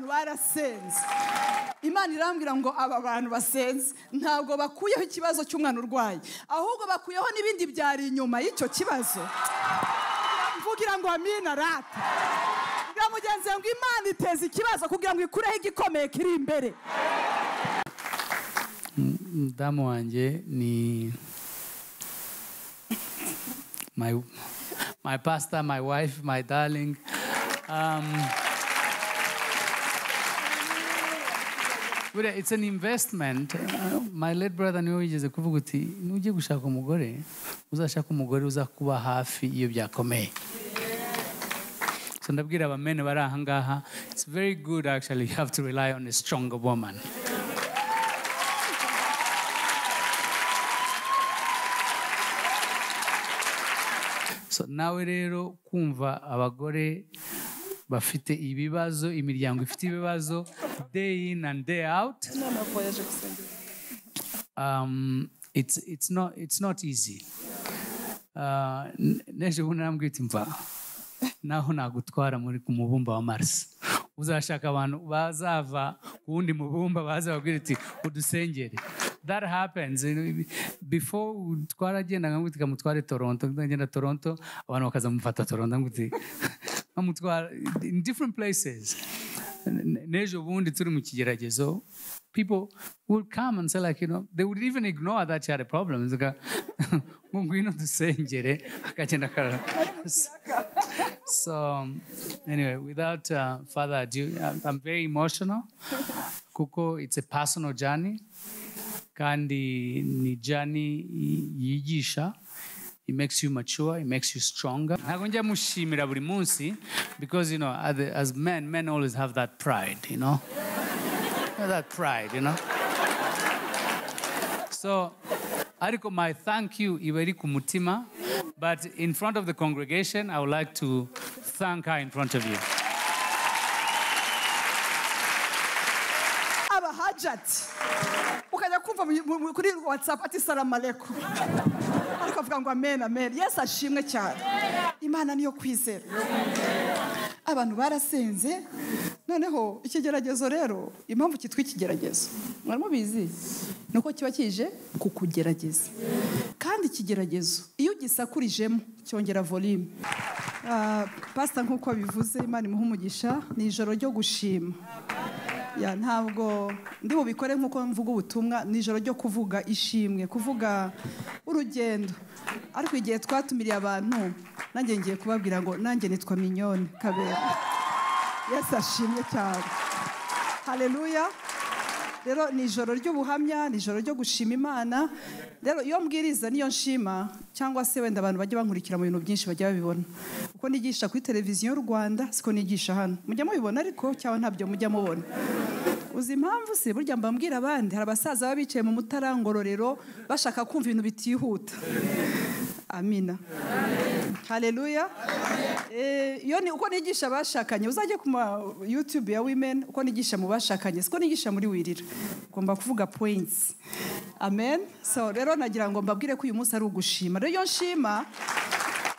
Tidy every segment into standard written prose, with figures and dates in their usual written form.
barasenze. Imana irambwira ngo aba bantu basenze ntabwo bakuyeho ikibazo cy'umwana urwaye, ahubwo bakuyeho n'ibindi byari inyuma y'icyo kibazo. Mvugira ngo amina rata. Ngira mugenzi ngo Imana iteze ikibazo kugira ngo ikureho igikomeye kiri imbere. Damu wanjye ni my pastor, my wife, my darling. It's an investment. My late brother niwe wigeze kuvuga uti nujye gushaka umugore uzashaka umugore uzakuba hafi iyo byakomeye. So ndabwira abamene bari aha ngaha, it's very good actually, you have to rely on a stronger woman. So nawe rero kumva abagore bafite ibibazo, imiryango ifite ibibazo day in and day out, it's not easy. Neje bunambwira iti mva naho nagutwara muri ku mubumba wa Mars, uzashaka abantu bazava ku wundi mubumba baza babwira iti udusengere. That happens. Before twaragenda ngamwita kamutware Toronto, ngenda Toronto abantu bakaza mufata Toronto nguti amutwara in different places. Nejo bundi turi mu kigeragezo, people would come and say like, they would even ignore that you had a problem. Ngwino dusengere akagenda kara. So anyway, without further ado, I'm very emotional kuko it's a personal journey kandi ni journey yigisha. It makes you mature, it makes you stronger. Ntabwo njya mushimira buri munsi because as men always have that pride, that pride, So ariko my thank you iba iri ku mutima, but in front of the congregation I would like to thank her in front of you. Aba hajat ukajya kumva kuri WhatsApp ati salamu aleikum, ariko avuga ngo amen amen. Yesu ashimwe cyane. Imana niyo kwizera. Abantu barasenze, noneho ikigeragezo rero, impamvu kitwa ikigeragezo mwari mubizi nuko kiba kije kukugerageza, kandi ikigeragezo iyo gisakurijemo cyongera volume. Pastor nkuko bivuze, Imana imuha umugisha, ni ijoro ryo gushima. Ntabwo ndi bubikore nkuko mvuga ubutumwa, ni ijoro ryo kuvuga ishimwe, kuvuga urugendo. Ariko igihe twatumiriye abantu, nanjye ngiye kubabwira ngo nanjye nitwa Mignone Kabera. Yesu ashimwe cyane. Haleluya. Rero ni ijoro ry'ubuhamya, ni ijoro ryo gushima Imana. Rero iyo mbwiriza niyo nshima, cyangwa se wenda abantu bajya bankurikira mu bintu byinshi bajya babibona. Uko nigisha kuri televiziyo y'u Rwanda siko nigisha hano. Mujya mubibona ariko cyangwa ntabyo mujya mubona. Uzi impamvu se burya mbambwira abandi, hari abasaza baba bicaye mu mutarangororero bashaka kumva ibintu bitihuta. Amina. Haleluya. Iyo ni uko nigisha bashakanye, uzajye ku YouTube ya women, uko nigisha mu bashakanye siko nigisha muri wirira, ugomba kuvuga points. Amen. So rero nagira ngo mbabwire ko uyu munsi ari ugushima. Rero iyo nshima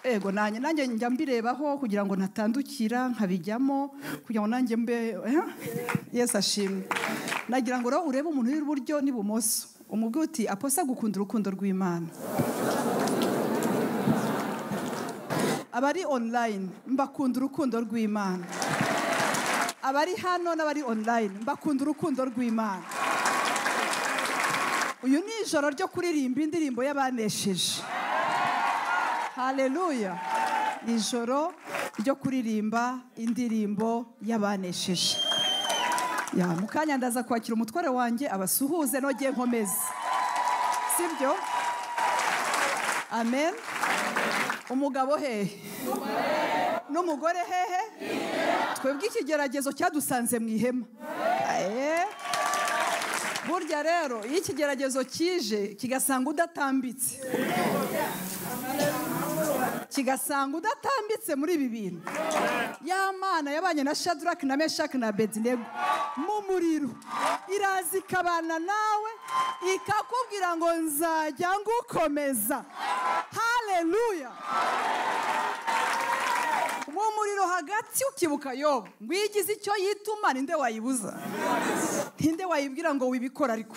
ego nanjye njya mbirebaho kugira ngo ntatandukira nkabijyamo, kugira ngo nanjye mbe Yesu ashimwe. Nagira ngo rero urebe umuntu uri iburyo n'ibumoso, umubwire uti aposa gukunda urukundo rw'Imana. Abari online mbakunda urukundo rw'Imana. Abari hano n'abari online mbakunda urukundo rw'Imana. Uyu ni ijoro ryo kuririmba indirimbo y'abanesheje. Haleluya. Ni ijoro ryo kuririmba indirimbo y'abanesheje. Mukanya ndaza kwakira umutware wanjye abasuhuze nogiye nkomeze. Sibyo? Amen. Umugabo hehe? N'umugore hehe? Twebwe ikigeragezo cyadusanze mu ihema. Burya rero iyo ikigeragezo kije kigasanga udatambitse, kigasanga udatambitse muri ibi bintu, ya Mana yabanye na Shadrach na Meshach na Abednego mu muriro, iraza ikabana nawe ikakubwira ngo nzajya ngukomeza. Haleluya. mu muriro hagati ukibuka Yobu ngo yigize icyo yituma, ninde wayibuza? Ninde wayibwira ngo wibikora? Ariko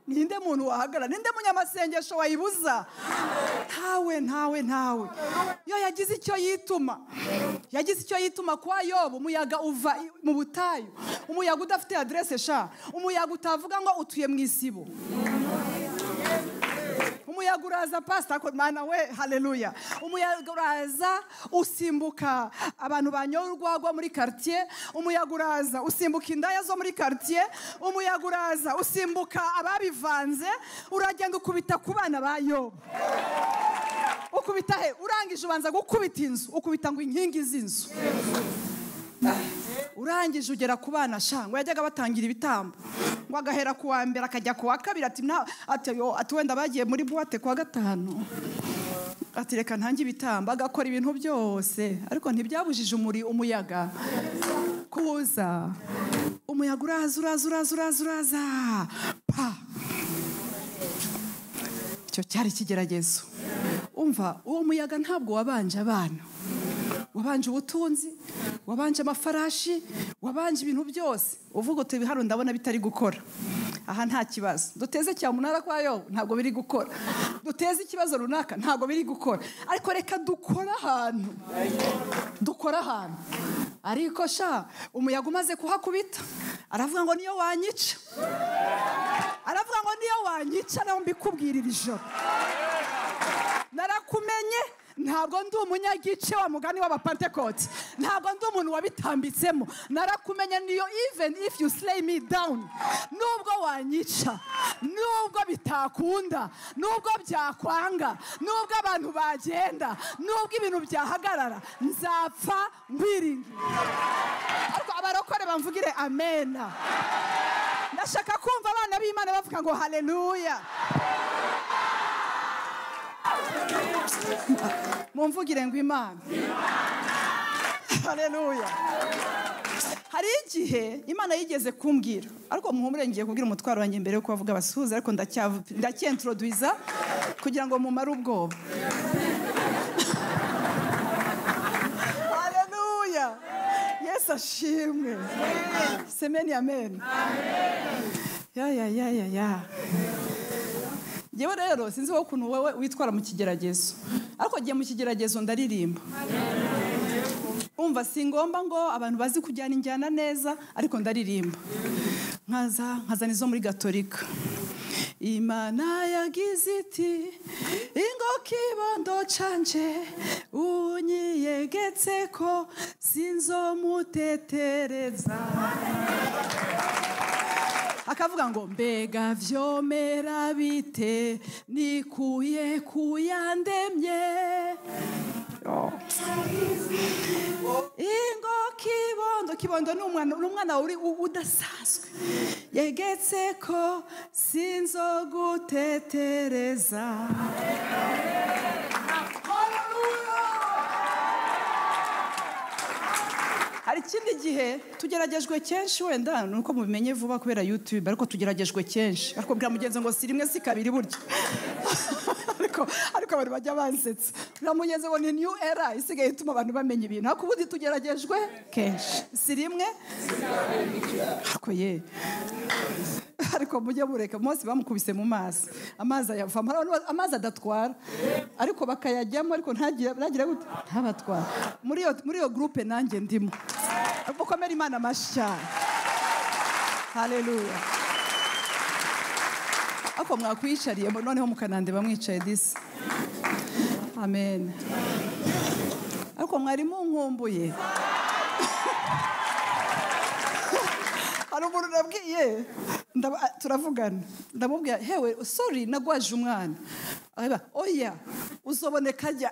ninde muntu wahagara? Ninde munyamasengesho wayibuza? Ntawe. Yo yagize icyo yituma kwa Yobu. Umuyaga uva mu butayu, umuyaga udafite adresse sha, umuyaga utavuga ngo utuye mu isibo. Umuyaga uraza pastor ko mana we, haleluya. Umuyaga uraza usimbuka abantu banyorwagwa muri quartier, umuyaga uraza usimbuka indaya zo muri quartier, umuyaga uraza usimbuka ababivanze, uragenda ukubita ku bana ba Yobu. Ukubita he? Urangije ubanza gukubita inzu, ukubita ngo inkingi z'inzu. Urangije ugera ku bana sha ngo yajyaga batangira ibitambo, ngo agahera ku wa mbere akajya ku wa kabiri, ati wenda bagiye muri buwate ku wa gatanu, ati reka ntange ibitambo, agakora ibintu byose. Ariko ntibyabujije umuyaga kuza. Umuyaga uraza pa. Icyo cyari ikigeragezo. Umva, uwo muyaga ntabwo wabanje abana, wabanje ubutunzi, wabanje amafarashi, wabanje ibintu byose. Uvuga uti hano ndabona bitari gukora, aha nta kibazo. Duteze cyamunara kwa Yobu, ntabwo biri gukora. Duteze ikibazo runaka, ntabwo biri gukora. Ariko reka dukora ahantu. Ariko sha umuyaga umaze kuhakubita, aravuga ngo niyo wanyica, naho mbikubwirira ijoro. Narakumenye, ntabwo ndi umunyagice wa mugani w'abapentekote, ntabwo ndi umuntu wabitambitsemo. Narakumenye niyo, even if you slay me down, nubwo wanyica, nubwo bitakunda, nubwo byakwanga, nubwo abantu bagenda, nubwo ibintu byahagarara, nzapfa nkwiringiye. Ariko abarokore bamvugire amena. Ndashaka kumva abana b'Imana bavuga ngo haleluya. Mumvugire ngo Imana. Haleluya. Hari igihe Imana yigeze kumbwira, ariko muhumure ngiye kubwira umutwaro wanjye mbere yo kuvuga abasuhuza, ariko ndacyentroduiza kugira ngo mumare ubwoba. Haleluya. Yesu ashimwe. Semeni amen. Ya. Yewe rero sinzi wowe ukuntu wowe witwara mu kigeragezo, ariko giye mu kigeragezo ndaririmba. Umva, singomba ngo abantu bazi kujyana injyana neza, ariko ndaririmba. Nkaza nizo muri Gatolika. Imana yagize iti ingo kibondo canje unyiyegetse ko sinzomutetereza. Akavuga ngo mbega vyomera bite nikuye kuyandemye. Ingo kibondo n'umwana uri udasanzwe, yegetse ko sinzogutetereza. Hari ikindi gihe tugeragejwe kenshi, wenda nuko mubimenye vuba kubera YouTube, ariko tugeragejwe kenshi. Ariko bwa mugenzi ngo si rimwe si kabiri buryo. Ariko abantu bajya bansetsa. Bwa mugenzi ngo ni new era isigaye ituma abantu bamenya ibintu. Ariko ubundi tugeragejwe kenshi. Si rimwe. Ariko ye. Ariko mujye mureka Mose bamukubise mu mazi, amazi ayavamo, amazi adatwara, ariko bakayajyamo, ariko ntagira gute ntabatwara. Muri iyo groupe nanjye ndimo. Mukomere Imana amashyi. Haleluya. Ako mwakwicariye noneho mukanande bamwicaye disi. Amen. Ako mwari munkumbuye. Hari umuntu nabwiye, turavugana, ndamubwira hewe sorry nagwaje umwana. Areba oya uzoboneka ajya.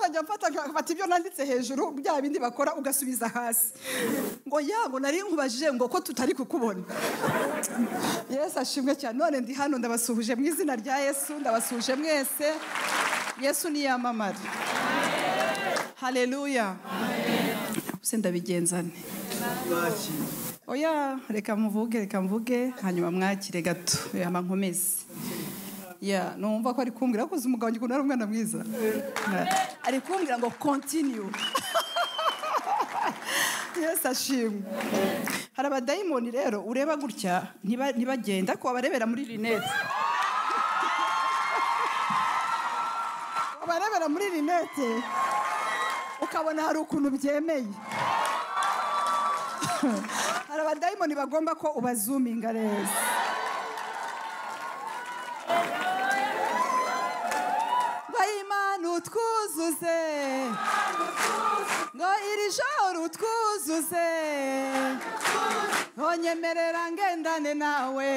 Nkajya mfata ibyo nanditse hejuru bya bindi bakora ugasubiza hasi, ngo yago nari nkubajije ngo ko tutari kukubona. Yesu ashimwe cyane. None ndi hano ndabasuhuje mu izina rya Yesu, ndabasuhuje mwese. Yesu niyamamare. Haleluya. Use ndabigenzane. oya reka mvuge hanyuma mwakire gato yama nkomeze numva ko ari kumbwira ko umugabo wanjye ari umwana mwiza ari kumbwira ngo continue. Yes, ashimwe. Hari abadayimoni rero ureba gutya ntibagenda ko abarebera muri rinete. Abarebera muri rinete ukabona hari ukuntu byemeye. Hari abadayimoni bagomba ko ubazuminga neza. Bayimana utwuzuze ngo iri joro utwuzuze onyemerera ngendane nawe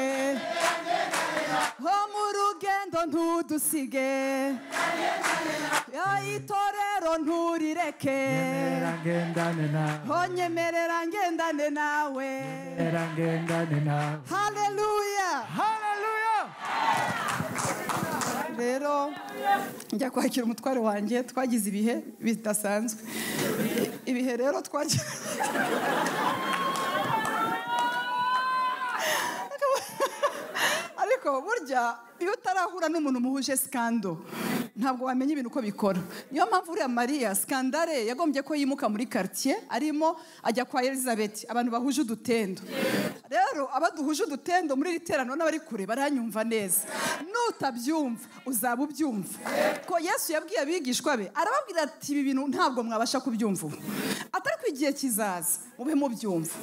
ho mu rugendo ntudusige itorero nturireke onyemerera ngendane nawe. Haleluya, haleluya. Rero njya kwakira umutware wanjye twagize ibihe bidasanzwe. Ibihe rero twagize ariko burya iyo utarahura n'umuntu muhuje skando ntabwo wamenya ibintu uko bikora. Niyo mpamvu uriya Maria skandare yagombye ko yimuka muri quartier arimo ajya kwa Elizabeth abantu bahuje udutendo. Rero abaduhuje udutendo muri Iteraniro n'abari kure baranyumva neza. Nutabyumva uzaba ubyumva ko Yesu yabwiye abigishwa be arababwira ati ibi bintu ntabwo mwabasha kubyumva atari ko igihe kizaza mube mubyumva.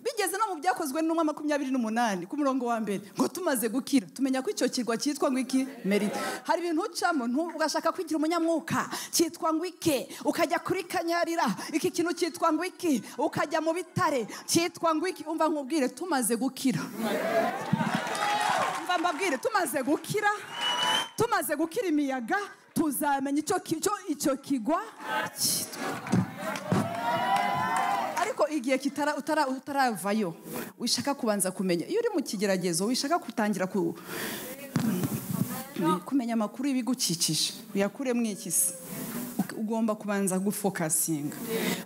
Bigeze no mu byakozwe n'umwa 28 ku murongo wa mbere ngo tumaze gukira tumenya ko icyo kirwa cyitwa ngo iki Merite. Hari ibintu ucamo ugashaka kwigira umunyamwuka cyitwa ngo iki ukajya kuri Kanyarira iki kintu cyitwa ngo iki ukajya mu bitare cyitwa ngo iki. Umva nkubwire tumaze gukira. Umva mbabwire tumaze gukira imiyaga tuzamenya icyo kigwa cyitwa. Ariko igihe utaravayo wishaka kubanza kumenya. Iyo uri mu kigeragezo wishaka kutangira kumenya amakuru y'ibigukikije uyakuremo ikisi ugomba kubanza gufokasinga.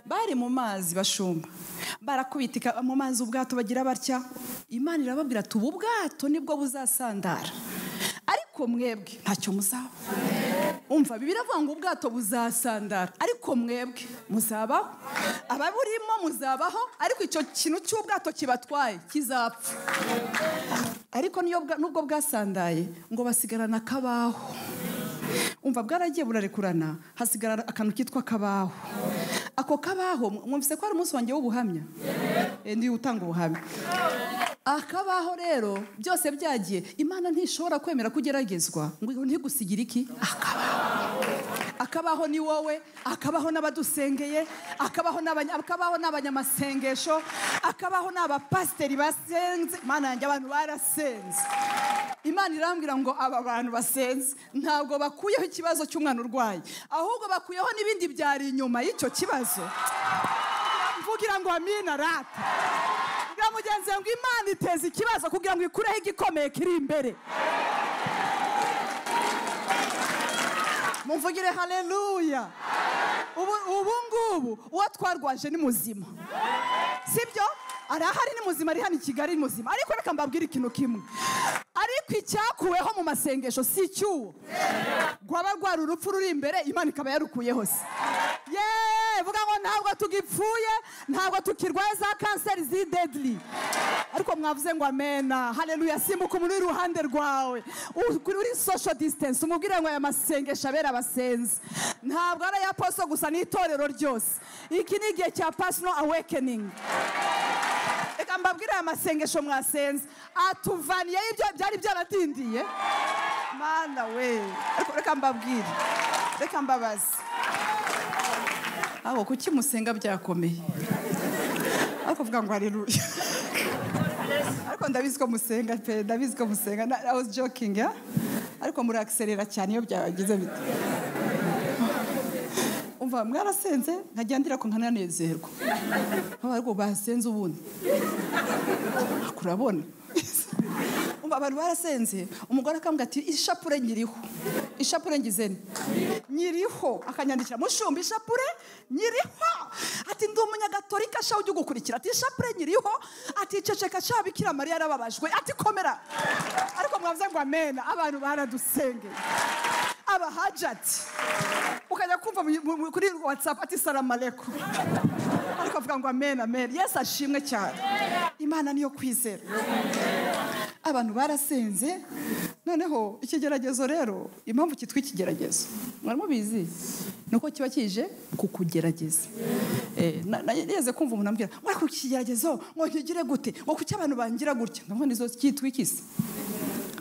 Bari mu mazi bashumba barakubitika mu mazi ubwato bagira batya. Imana irababwira ati ubu bwato nibwo buzasandara ariko mwebwe ntacyo muzaba. Umva Bibiliya iravuga ngo ubwato buzasandara ariko mwebwe muzabaho. Ababurimo muzabaho ariko icyo kintu cy'ubwato kibatwaye kizapfa. Ariko nubwo bwasandaye ngo basigarana kabaho. Umva bwaragiye burarekurana hasigara akantu kitwa kabaho. Ako kabaho mwumvise ko ari umunsi wanjye w'ubuhamya. Ndi utanga ubuhamya. Akabaho rero byose byagiye. Imana ntishobora kwemera kugeragezwa ngo ntigusigire iki akabaho ni wowe, akabaho n'abadusengeye, akabaho n'abanyamasengesho, akabaho n'abapasiteri basenze. Imana yanjye abantu barasenze. Imana irambwira ngo aba bantu basenze ntabwo bakuyeho ikibazo cy'umwana urwaye ahubwo bakuyeho n'ibindi byari inyuma y'icyo kibazo. Mvugira ngo amina rata. Mugenzi ngo Imana iteze ikibazo kugira ngo ikureho igikomeye kiri imbere. Mumvugire haleluya. Ubu ngubu uwo twarwaje ni muzima, sibyo? Arahari ni muzima, ari hano i Kigali muzima. Ariko reka mbabwire ikintu kimwe, ariko icyakuweho mu masengesho si cyuwo gwaba rwara urupfu ruri imbere Imana ikaba yarukuyeho se. Vuga ngo ntabwo tugipfuye, ntabwo tukirwaye za kanseri zi deadly. Ariko mwavuze ngo amena. Haleluya. Simbuka umuntu uri iruhande rwawe uri social distance umubwire ngo aya masengesho abera abasenzi ntabwo ari ayaposo gusa n'itorero ryose. Iki ni igihe cya personal awakening. Reka mbabwire aya masengesho mwasenze atuvaniye ibyo byari byaradindiye. Mana we. Reka mbabwire, reka mbabaze. Aho kuki musenga byakomeye? Ariko vuga ngo haleluya. Ariko ndabizi ko musenga pe, ndabizi ko musenga. I was joking, yeah? Ariko muri accelerate cyane iyo byagize bite. Umva mwarasenze nkagendera ko nkananezerwa. Ariko basenze ubundi. Kurabona. abantu barasenze umugore akambwira ati ishapure nyiriho, ishapure ngizeni nyiriho, akanyandikira mushumba ishapure nyiriho, ati ndi umunyagatolika sha ujye gukurikira, ati ishapure nyiriho, ati ceceka sha Bikira Mariya yarababajwe, ati komera. Ariko mwavuze ngo amen, abantu baradusengeye abahajati, ukajya kumva kuri WhatsApp ati salamu alaikum, ariko avuga ngo amen amen. Yesu ashimwe cyane, Imana niyo kwizera. Abantu barasenze. Noneho ikigeragezo rero, impamvu kitwa ikigeragezo mwari mubizi nuko kiba kije kukugerageza. Nageze kumva umuntu ambwira ngo ariko ikigeragezo ngo nkigire gute, ngo kuki abantu bangira gutya, ndabona izo kitwa ikisi.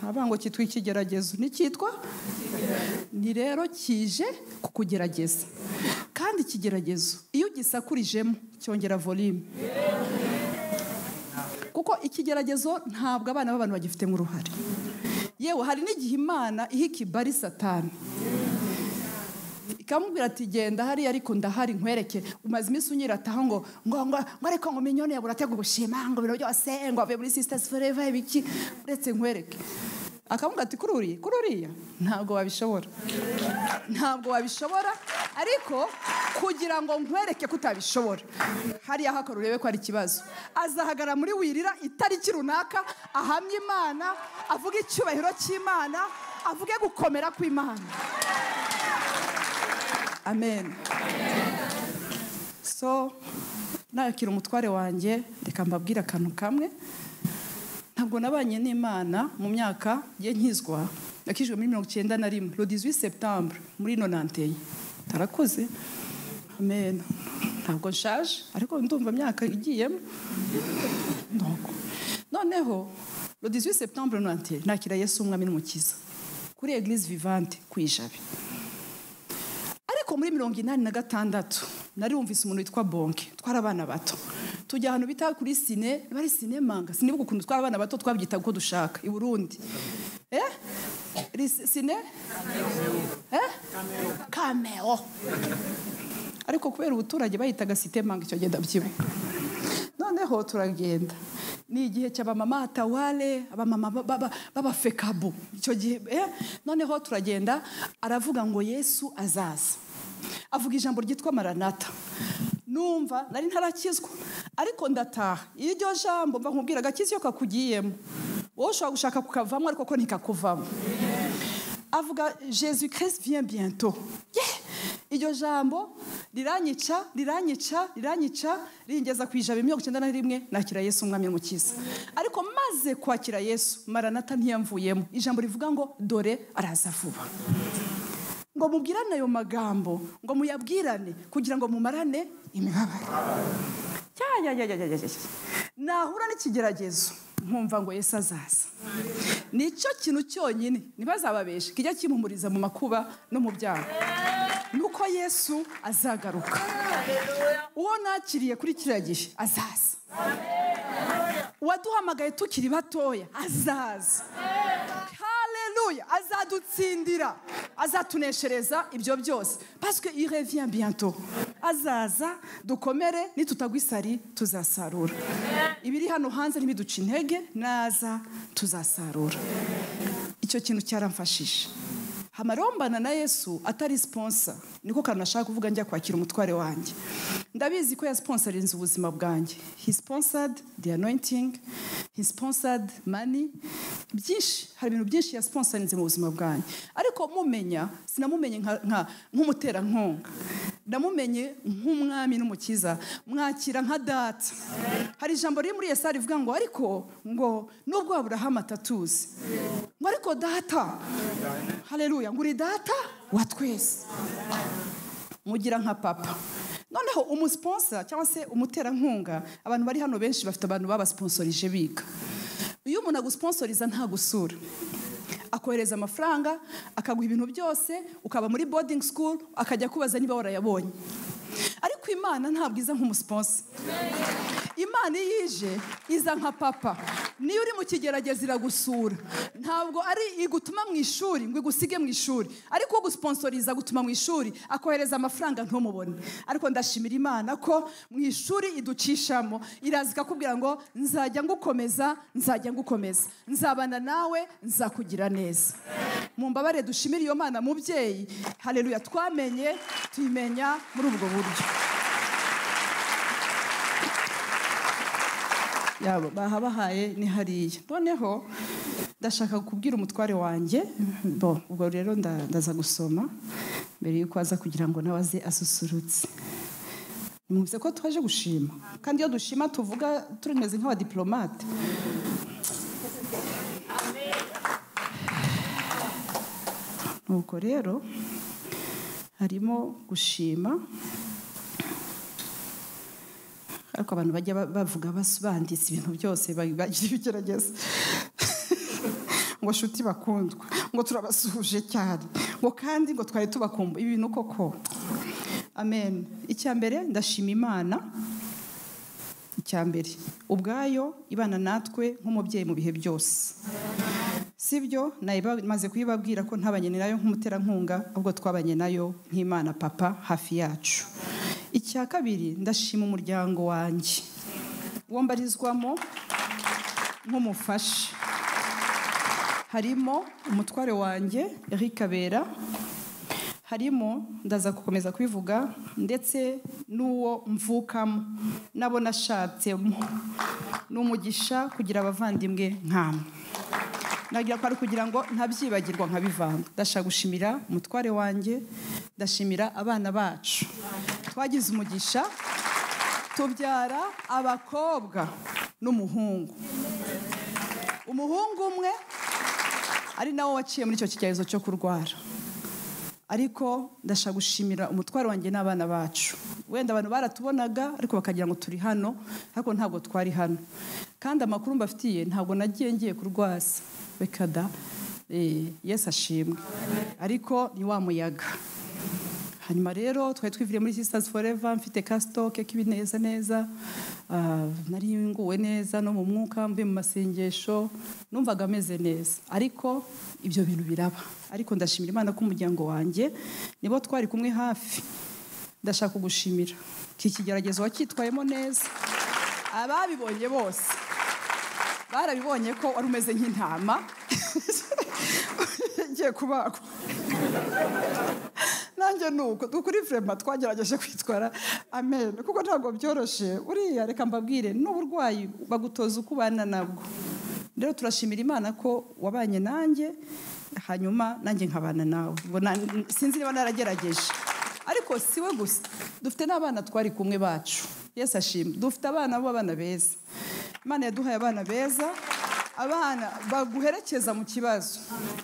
Abango kitwa ikigeragezo ni kitwa ni rero kije kukugerageza. Kandi ikigeragezo iyo gisakurijemo cyongera volume, kuko ikigeragezo ntabwo abana b'abantu bagifitemo uruhare. Yewe hari n'igihe Imana iha ikibari Satani ikamubwira ati genda hari ariko ndahari nkwereke, umaze iminsi unyirataho ngo ariko ngo Mignone yaburatega ubushima ngo biro byose ngo ave muri Sisters Forever ibiki, uretse nkwereke. Akamubwira ati kuri uriya ntabwo wabishobora, ntabwo wabishobora, ariko kugira ngo nkwereke kutabishobora hariya hakora urebe ko ari ikibazo. Azahagara muri wirira itariki runaka, ahamye Imana, avuga icyubahiro cy'Imana, avuge gukomera kw'Imana. Amen. So nakira umutware wanjye, reka mbabwire akantu kamwe. Ntabwo nabanye n'Imana mu myaka ye nkizwa, nakijwe muri 91 le 18 septembre muri 91. Tarakoze. Amen. Ntabwo nshaje ariko ndumva myaka igiyemo. Noneho le 18 septembre 91 nakira Yesu umwami n'umukiza kuri Église Vivante kwijabe. Ariko muri 86 nari umvise umuntu witwa Bonke, twara abana bato. Tujya ahantu bita kuri Cine, bari Cine Manga, sinibuka ukuntu twara abana bato twabyita uko dushaka i Burundi. Cine? Cameo. Ariko kubera ubuturage bayitaga Cine Manga icyo genda byibuka. Noneho turagenda. Ni igihe cy'abamama atawale, abamama babafekabu icyo gihe. Noneho turagenda, aravuga ngo Yesu azaza. Avuga ijambo ryitwa Maranatha. Numva nari ntarakizwa ariko ndataha. Iryo jambo mva nkubwira gakizi yo kakugiyemo, wowe ushobora gushaka kukavamo ariko ko ntikakuvamo. Avuga Jésus Christ vient bientôt. Iryo jambo riranyica ringeza kwijabe 91 nakira Yesu umwami n'umukiza. Ariko maze kwakira Yesu, Maranatha ntiyamvuyemo. Ijambo rivuga ngo dore araza vuba. Ngo mubwirane ayo magambo, ngo muyabwirane kugira ngo mumarane imibabaro. Nahura n'ikigeragezo nkumva ngo Yesu azaza. Nicyo kintu cyonyine nibazababeshe kijya kimpumuriza mu makuba no mu byago, nuko Yesu azagaruka. Uwo nakiriye kuri kiriya gihe azaza. Waduhamagaye tukiri batoya azaza. Haleluya, azadutsindira, azatuneshereza ibyo byose, parce que il revient bientôt. Azaza, dukomere, nitutagwa isari tuzasarura. Ibiri hano hanze ntibiduca intege, naza tuzasarura. Icyo kintu cyaramfashije. Hamarombana na Yesu atari sponsor, niko kanashaka kuvuga njya kwakira umutware wanjye. Ndabizi ko yasponsorinze ubuzima bwanjye. He sponsored the anointing, he sponsored money. Byinshi, hari ibintu byinshi yasponsorinze mu buzima bwanjye. Ariko mumenya, sinamumenye nk'umutera nkonga. Ndamumenye nk'umwami n'umukiza, mwakira nka data. Hari ijambo riri muri Yesaya rivuga ngo ariko ngo nubwo Abraham atatuzi, ngo ariko data. Haleluya, nguri data wa twese. Mugira nka papa. Noneho umusponsor cyangwa se umuterankunga, abantu bari hano benshi bafite abantu babasponsorije biga. Iyo umuntu agusponsoriza nta gusura, akohereza amafaranga, akaguha ibintu byose, ukaba muri boarding school, akajya kubaza niba warayabonye. ariko imana ntabwo iza nk'umusponsa. Imana iyo ije iza nka papa. Niyo uri mu kigerageza iragusura, ntabwo ari igutuma mu ishuri ngo igusige mu ishuri, ariko gusponsoriza gutuma mu ishuri akohereza amafaranga ntumubone. Ariko ndashimira Imana ko mu ishuri iducishamo, iraza ikakubwira ngo nzajya ngukomeza, nzajya ngukomeza, nzabana nawe, nzakugira neza. Mumbabare dushimire iyo Mana mubyeyi. Haleluya, twamenye tuyimenya muri ubwo buryo. Yabo bahabahaye ni hariya. Noneho ndashaka kubwira umutware wanjye, ubwo rero ndaza gusoma mbere yuko aza kugira ngo nawe aze asusurutse. Nimwumvise ko twaje gushima, kandi iyo dushima tuvuga turimeze nk'abadiplomate. Nuko rero harimo gushima, ariko abantu bajya bavuga banditse ibintu byose bagira ibigerageza ngo shuti bakundwa, ngo turabasuhuje cyane, ngo kandi ngo twari tubakumbuye ibintu koko. Amen. Icyambere ndashima Imana, icyambere ubwayo ibana natwe nk'umubyeyi mu bihe byose. Sibyo maze kuyibabwira ko ntabanye nayo nk'umuterankunga, ahubwo twabanye nayo nk'Imana papa hafi yacu. Icya kabiri ndashima umuryango wanjye uwo mbarizwamo nk'umufasha. Harimo umutware wanjye Eric Kabera, harimo ndaza gukomeza kwivuga, ndetse n'uwo mvukamo nabo nashatsemo. N'umugisha kugira abavandimwe nkamwe. Nagira ko ari kugira ngo ntabyibagirwa nkabivanga. Ndashaka gushimira umutware wanjye, ndashimira abana bacu. Twagize umugisha tubyara abakobwa n'umuhungu. Umuhungu umwe ari nawo waciye muri icyo kigerezo cyo kurwara. Ariko ndashaka gushimira umutware wanjye n'abana bacu. Wenda abantu baratubonaga ariko bakagira ngo turi hano, ariko ntabwo twari hano. Kandi amakuru mbafitiye ntabwo nagiye ngiye kurwaza. Bekada Yesu ashimwe. Ariko ni wa muyaga. Hanyuma rero twari twiviriye muri Sisters Forever, mfite kasitoke k'ibineza neza, nari nguwe neza no mu mwuka, mvuye mu masengesho, numvaga ameze neza. Ariko ibyo bintu biraba. Ariko ndashimira Imana ko umuryango wanjye nibo twari kumwe hafi. Ndashaka kugushimira. Iki kigeragezo wacyitwayemo neza. Ababibonye bose barabibonye ko wari umeze nk'intama ngiye kubagwa. Nanjye nuko dukuri vrema twagerageje kwitwara. Amen. Kuko ntabwo byoroshye. Uriya reka mbabwire n'uburwayi bagutoza uko ubana nabwo. Rero turashimira Imana ko wabanye nanjye, hanyuma nanjye nkabana nawe. Sinzi niba naragerageje. Ariko siwe gusa, dufite n'abana twari kumwe bacu. Yesu ashimwe. Dufite abana b'abana beza. Imana yaduhaye abana beza, abana baguherekeza mu kibazo.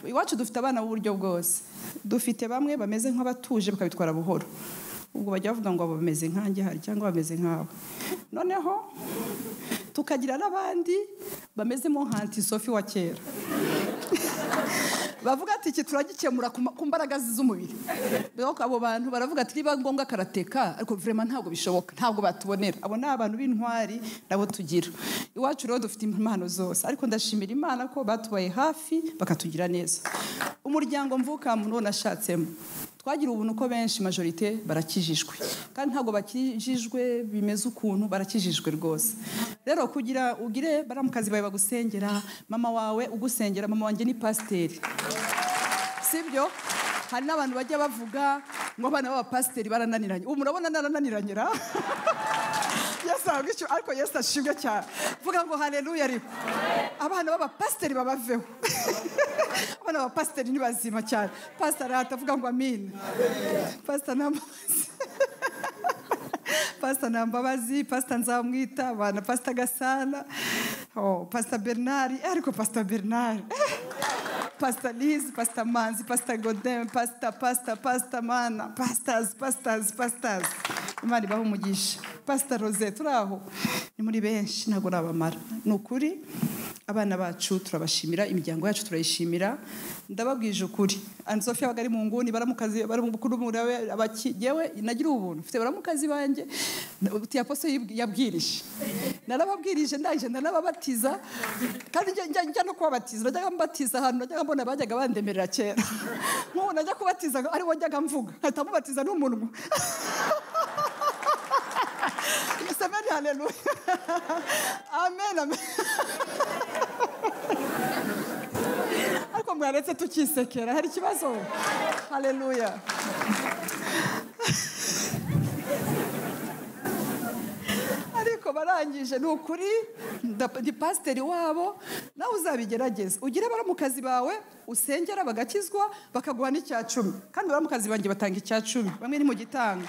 Iwacu dufite abana b'uburyo bwose. Dufite bamwe bameze nk'abatuje bakabitwara buhoro. Ubwo bajya bavuga ngo bameze nkanjye hari cyangwa bameze nk'abo. Noneho tukagira n'abandi bamezemo nka Sophie wa kera. Bavuga ati iki turagikemura ku mbaraga z'umubiri. Bego abo bantu baravuga ati niba ngombwa karateka, ariko vraiment ntabwo bishoboka, ntabwo batubonera. Abo ni abantu b'intwari nabo tugira. Iwacu rero dufite impano zose, ariko ndashimira Imana ko batubaye hafi bakatugira neza. Umuryango mvuka mu nashatsemo, twagira ubuntu ko benshi majorite barakijijwe, kandi ntabwo bakijijwe bimeze ukuntu, barakijijwe rwose. Rero kugira ugire baramukazi bawe bagusengera, mama wawe ugusengera, mama wanjye ni pasiteri. Sibyo? Hari n'abantu bajya bavuga ngo abana b'abapasiteri barananiranye. Ubu murabona narananiranye ra? Yesu ariko Yesu ashimwe cyane. Vuga ngo haleluya ariko. Abana b'abapasiteri babaveho. Abana b'abapasiteri ni bazima cyane. Pastor atavuga ngo amin. Pastor Nambabazi. Pastor Nambabazi, Pastor Nzamwita, abana Pastor Gasana. Pastor Bernard, ariko Pastor Bernard. Pastor Liz, Pastor Manzi, Pastor Godin, Pastor Mana, Pastors. Imana ibaho umugisha. Pastor Rosette, turaho. Ni muri benshi ntago nabamara. Nukuri abana bacu turabashimira, imiryango yacu turayishimira. Ndababwije ukuri, Anne Sophia bagari mu nguni baramukazi bari mu bukuru murawe abakigewe nagira ubuntu mfite baramukazi banjye uti Apotre yabwirije narababwirije ndaje ndanababatiza kandi njya no kubabatiza najyaga mbatiza ahantu najyaga mbona bajyaga bandemerera kera nk'ubu najya kubatiza ari wo njyaga mvuga nkahita mubatiza n'umunwa. Amen, haleluya. Amen, amen. Ariko mwaretse tukisekera hari ikibazo. Haleluya. Ariko barangije n'ukuri ndi pasiteri wabo nawe uzabigerageza ugire baramukazi bawe usengera bagakizwa bakaguha n'icya-10 kandi baramukazi banjye batanga icya-10 bamwe ni mu gitanga.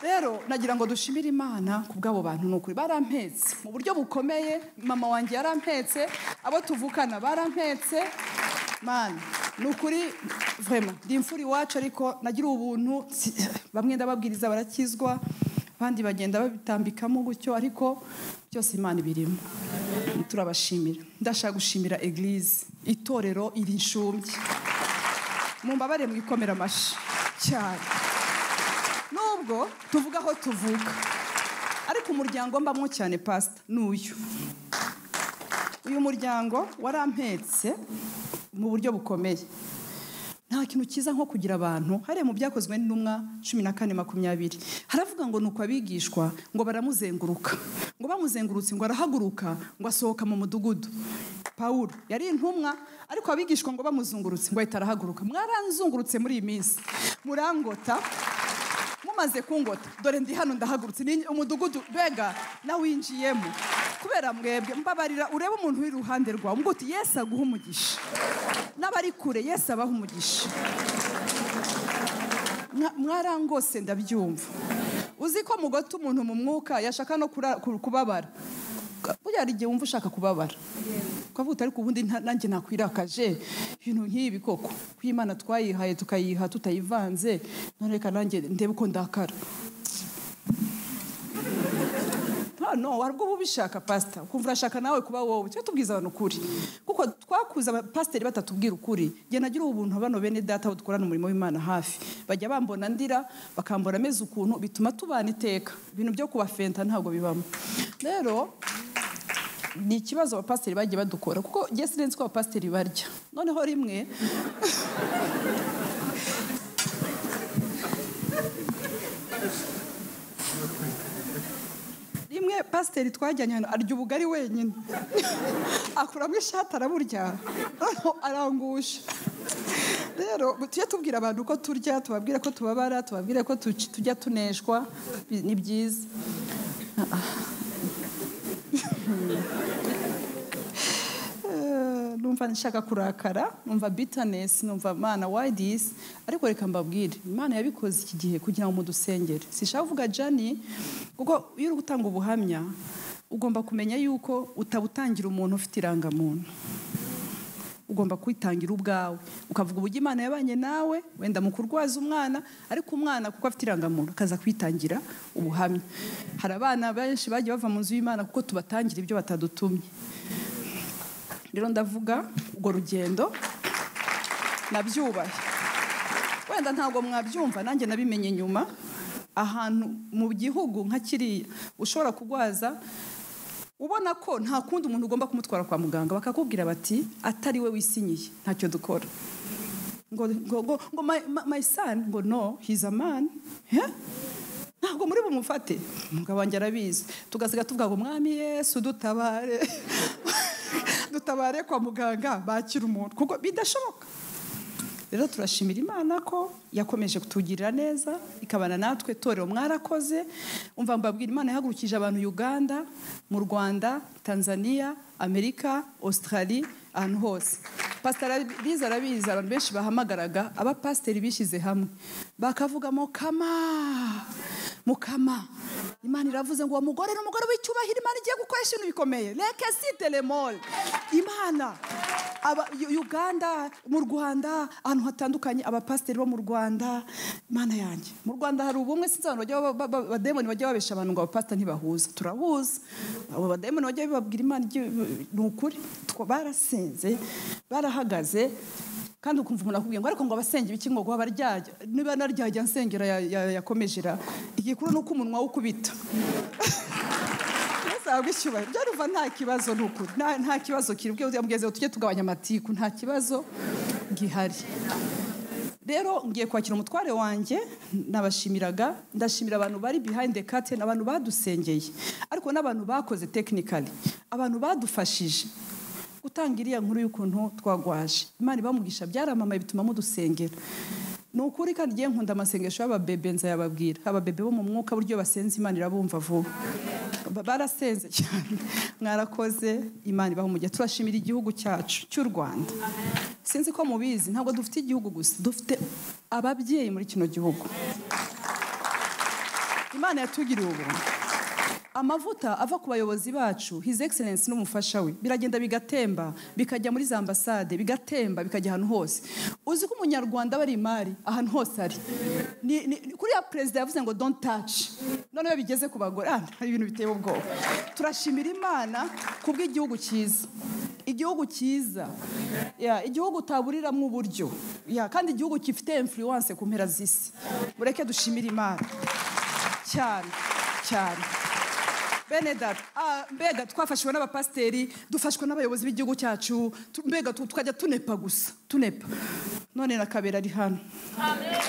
Rero nagira ngo dushimire Imana ku bw'abo bantu n'ukuri barampetse mu buryo bukomeye. Mama wanjye yarampetse, abo tuvukana barampetse. Man, n'ukuri vraiment ndi imfuri wacu ariko nagira ubuntu bamwe ndababwiriza barakizwa abandi bagenda babitambikamo gutyo ariko byose Imana ibirimo. Turabashimira. Ndashaka gushimira Eglise itorero iri inshumbye. Mumbabare mwikomera amashi cyane. Nubwo tuvuga aho tuvuga ariko umuryango mbamwo cyane pastor n'uyu muryango warampetse mu buryo bukomeye. Nta kintu kiza nko kugira abantu hariya mu byakozwe n'intumwa 14:20 haravuga ngo nuko abigishwa ngo baramuzenguruka ngo bamuzengurutse ngo arahaguruka ngo asohoka mu mudugudu. Paulo yari intumwa ariko abigishwa ngo bamuzungurutse ngo ahita arahaguruka. Mwaranzungurutse muri iyi minsi murangota mumaze kungota dore ndi hano ndahagurutse ni umudugudu bega nawinjiyemo kubera mwebwe mbabarira urebe umuntu uri ruhande rwawe ngo uti Yesu aguha umugisha n'abari kure Yesu abaha umugisha. Mwarangose ndabyumva. Uzi ko mugota umuntu mu mwuka yashaka no kubabara burya ari igihe wumva ushaka kubabara ukavuga ariko ubundi nanjye nakwirakaje ibintu nk'ibi koko kw'Imana twayihaye tukayiha tutayivanze none reka nanjye ndebe uko ndakara. No warwo bubishaka pastor kumva urashaka nawe kuba wowe cyo tubwiza abantu ukuri kuko twakuza pasiteri batatubwira ukuri. Nge nagira ubuntu bano bene data dukorana umurimo w'Imana hafi bajya bambona ndira bakambona ameze ukuntu bituma tubana iteka ibintu byo kubafenta ntabwo bibamo. Rero ni ikibazo abapasiteri bagiye badukora kuko nge sinzi ko abapasiteri barya noneho rimwe pasiteri twajyanye hano arya ubugari wenyine akuramo ishati araburya arangusha. Rero tujye tubwira abantu ko turya tubabwire ko tubabara tubabwire ko tujya tuneshwa ni byiza. Numva nshaka kurakara numva bitterness numva Mana why this ariko reka mbabwire Imana yabikoze iki gihe kugira ngo mudusengere. Sishaka kuvuga Jani kuko iyo uri gutanga ubuhamya ugomba kumenya yuko utabutangira umuntu ufite irangamuntu. Ugomba kwitangira ubwawe ukavuga uburyo Imana yabanye nawe wenda mu kurwaza umwana ariko umwana kuko afite irangamuntu akaza kwitangira ubuhamya. Hari abana benshi bagiye bava mu nzu y'Imana kuko tubatangira ibyo batadutumye. Rero ndavuga ubwo rugendo nabyubahe wenda ntabwo mwabyumva nanjye nabimenye nyuma ahantu mu gihugu nka kiriya ushobora kugwaza ubona ko nta kundi umuntu ugomba kumutwara kwa muganga bakakubwira bati atari we wisinyiye ntacyo dukora ngo my son ngo no he's a man ntabwo muri bumufate umugabo wanjye arabizi tugasiga tuvuga ngo Mwami Yesu dutabare dutabare kwa muganga bakira umuntu kuko bidashoboka. Rero turashimira Imana ko yakomeje kutugirira neza ikabana natwe torero mwarakoze. Umva mbabwira Imana yahagurukije abantu Uganda, mu Rwanda, Tanzania, Amerika, Australia ahantu hose. Pastor arabizi abantu benshi bahamagaraga abapasiteri bishize hamwe bakavuga mukama Imana iravuze ngo umugore n'umugore w'icyubahiro Imana igiye gukoresha ibintu bikomeye leke site le mol Imana Uganda, mu Rwanda, ahantu hatandukanye, abapasiteri bo mu Rwanda. Mana yanjye, mu Rwanda hari ubumwe, sinzi abantu bademoni bajya babesha abantu ngo abapasiteri ntibahuza. Turahuza. Abo bademoni bajya bababwira Imana ni ukuri, barasenze, barahagaze, kandi ukumva umuntu akubwiye ngo ariko ngo abasenge ibiki ngo baryajya, niba naryajya nsengera yakomejera, igikuru nuko umunwa ukubita. Abwishyubaye byaruva nta kibazo n'ukuri, nta kibazo kiribwe yamugeze tujye tugabanya amatiku, nta kibazo gihari. Rero ngiye kwakira umutware wanjye, nabashimiraga, ndashimira abantu bari behind the curtain, abantu badusengeye, ariko n'abantu bakoze technically, abantu badufashije gutanga iriya nkuru y'ukuntu twagwaje. Imana ibamugisha, byaramamaye bituma mudusengera. Nukuri kandi ngiye nkunda amasengesho y'ababebe, nzayababwira. Ababebe bo mu mwuka buryo basenze Imana irabumva vuba. Barasenze cyane. Mwarakoze, Imana ibaho umujya. Turashimira igihugu cyacu cy'u Rwanda. Sinzi ko mubizi, ntabwo dufite igihugu gusa, dufite ababyeyi muri kino gihugu. Imana yatugiriye ubuntu. Amavuta ava ku bayobozi bacu, His Excellency n'umufasha we, biragenda bigatemba, bikajya muri za ambasade, bigatemba, bikajya ahantu hose. Uzi ko umunyarwanda bari imari ahantu hose ari. Kuri ya president yavuze ngo don't touch. None yo bigeze ku bagore, hari ibintu biteye ubwoba. Turashimira Imana kubw'igihugu cyiza. Igihugu cyiza. Igihugu utaburiramo uburyo. Kandi igihugu gifite influence ku mpera z'isi. Mureke dushimira Imana. Cyane, cyane. Benedata, mbega twafashwe n'abapasiteri, dufashwe n'abayobozi b'igihugu cyacu, mbega tukajya tunepa gusa, tunepa. None na Kabera ari hano. Amen.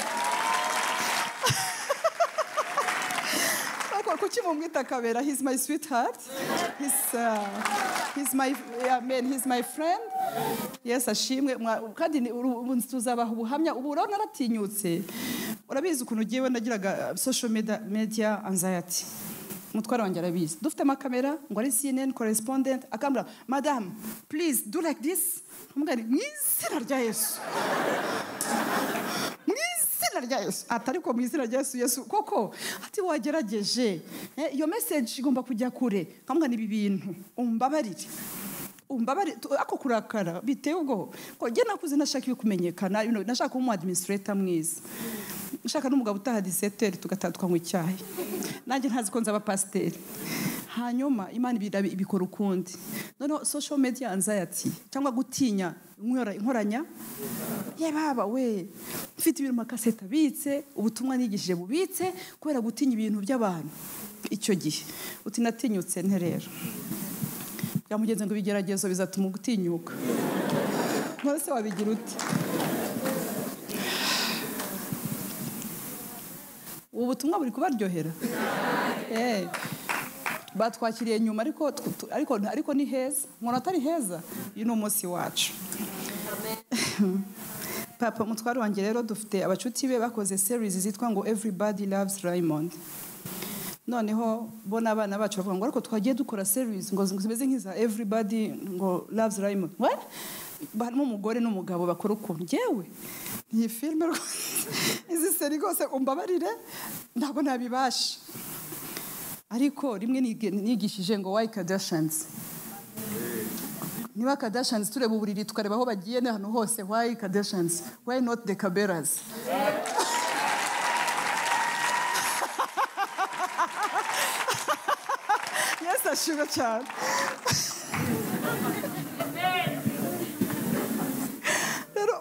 Kuki mumwita Kabera? He's my sweetheart. He's my friend. Yes, ashimwe. Kandi tuzabaha ubuhamya. Ubu urabona naratinyutse. Urabizi ukuntu ugiye nagiraga social media anxiety. Mutwara wanjye arabizi. Dufite amakamera ngo ari CNN correspondent akambira, "Madam, please do like this." Umugani mwizina rya Yesu. Mwizina rya Yesu. Atari ko mwizina rya Yesu koko. Ati wagerageje. Iyo message igomba kujya kure. Kamugani ibi bintu. Umbabarire. Ako kurakara biteye ubwo. Ko je nakuze nashaka ibikumenyekana, nashaka umu administrator mwiza. Nashaka n'umugabo utaha 17 tugatandukwa mu icyayi. Nanjye ntazi ko nzaba pasiteri. Hanyuma Imana ibikora ukundi. None social media anxiety cyangwa gutinya inkoranya. Ye baba we, mfite ibintu makaseta bitse, ubutumwa nigishije bubitse kubera gutinya ibintu by'abantu. Icyo gihe uti natinyutse nterero. Yamugenze ngo bigeragezo bizatuma gutinyuka. Nose wabigira uti? Ubutumwa buri kubaryohera. Batwakiriye nyuma ariko ni heza. Nkora atari heza. Uyu ni umunsi wacu. Papa mutwaro wanjye rero dufite abacuti be bakoze series zitwa ngo Everybody Loves Raymond. Noneho bona abana bacu bavuga ngo ariko twagiye dukora series ngo zimeze nk'iza Everybody ngo Loves Raymond. What? Barimo umugore n'umugabo bakora ukuntu ngewe iyi filime izi seri rwose umbabarire ntabwo nabibasha, ariko rimwe nigishije ngo why Kardashians. Niba Kardashians tureba uburiri tukareba aho bagiye n'ahantu hose, why Kardashians, why not the Kaberas? Yes, ashimwe cyane.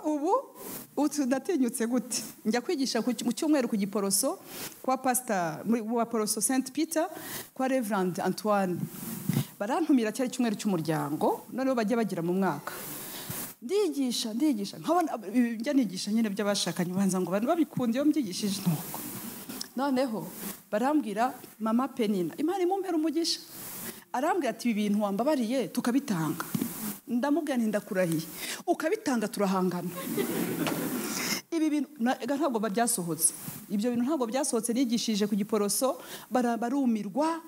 Ubu tunatinyutse gute? Njya kwigisha mu cyumweru ku Giporoso kwa pastor wa Poroso Saint Peter kwa Reverend Antoine. Barantumira cyari cyumweru cy'umuryango, noneho bajye bagira mu mwaka. Ndigisha njya nigisha nyine by'abashakanye, banza ngo abantu babikunde iyo mbyigishije nuko. Noneho barambwira Mama Penina, Imana imumpera umugisha. Arambwira ati ibi bintu wambabariye tukabitanga. Ndamubwira nti ndakurahiye. Ukabitanga turahangana. Ibi bintu ntabwo byasohotse. Ibyo bintu ntabwo byasohotse nigishije ku Giporoso, barumirwa.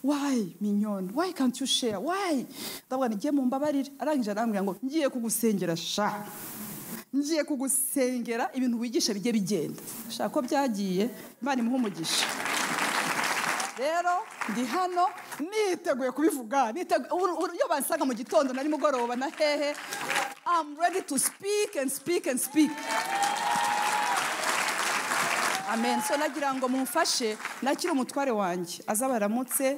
Why Mignone? Why can't you share? Why? Ndabwo ngiye mu mbabarire. Arangije arambwira ngo ngiye kugusengera sha. Ngiye kugusengera ibintu wigisha bijye bigenda. Shaka ko byagiye, Imana imuha umugisha. rero ndi hano niteguye kubivuga, iyo bansanga mu gitondo na nimugoroba na hehe, I'm ready to speak and speak and speak. Amen. So nagira ngo mumfashe nakire umutware wanjye azabaramutse,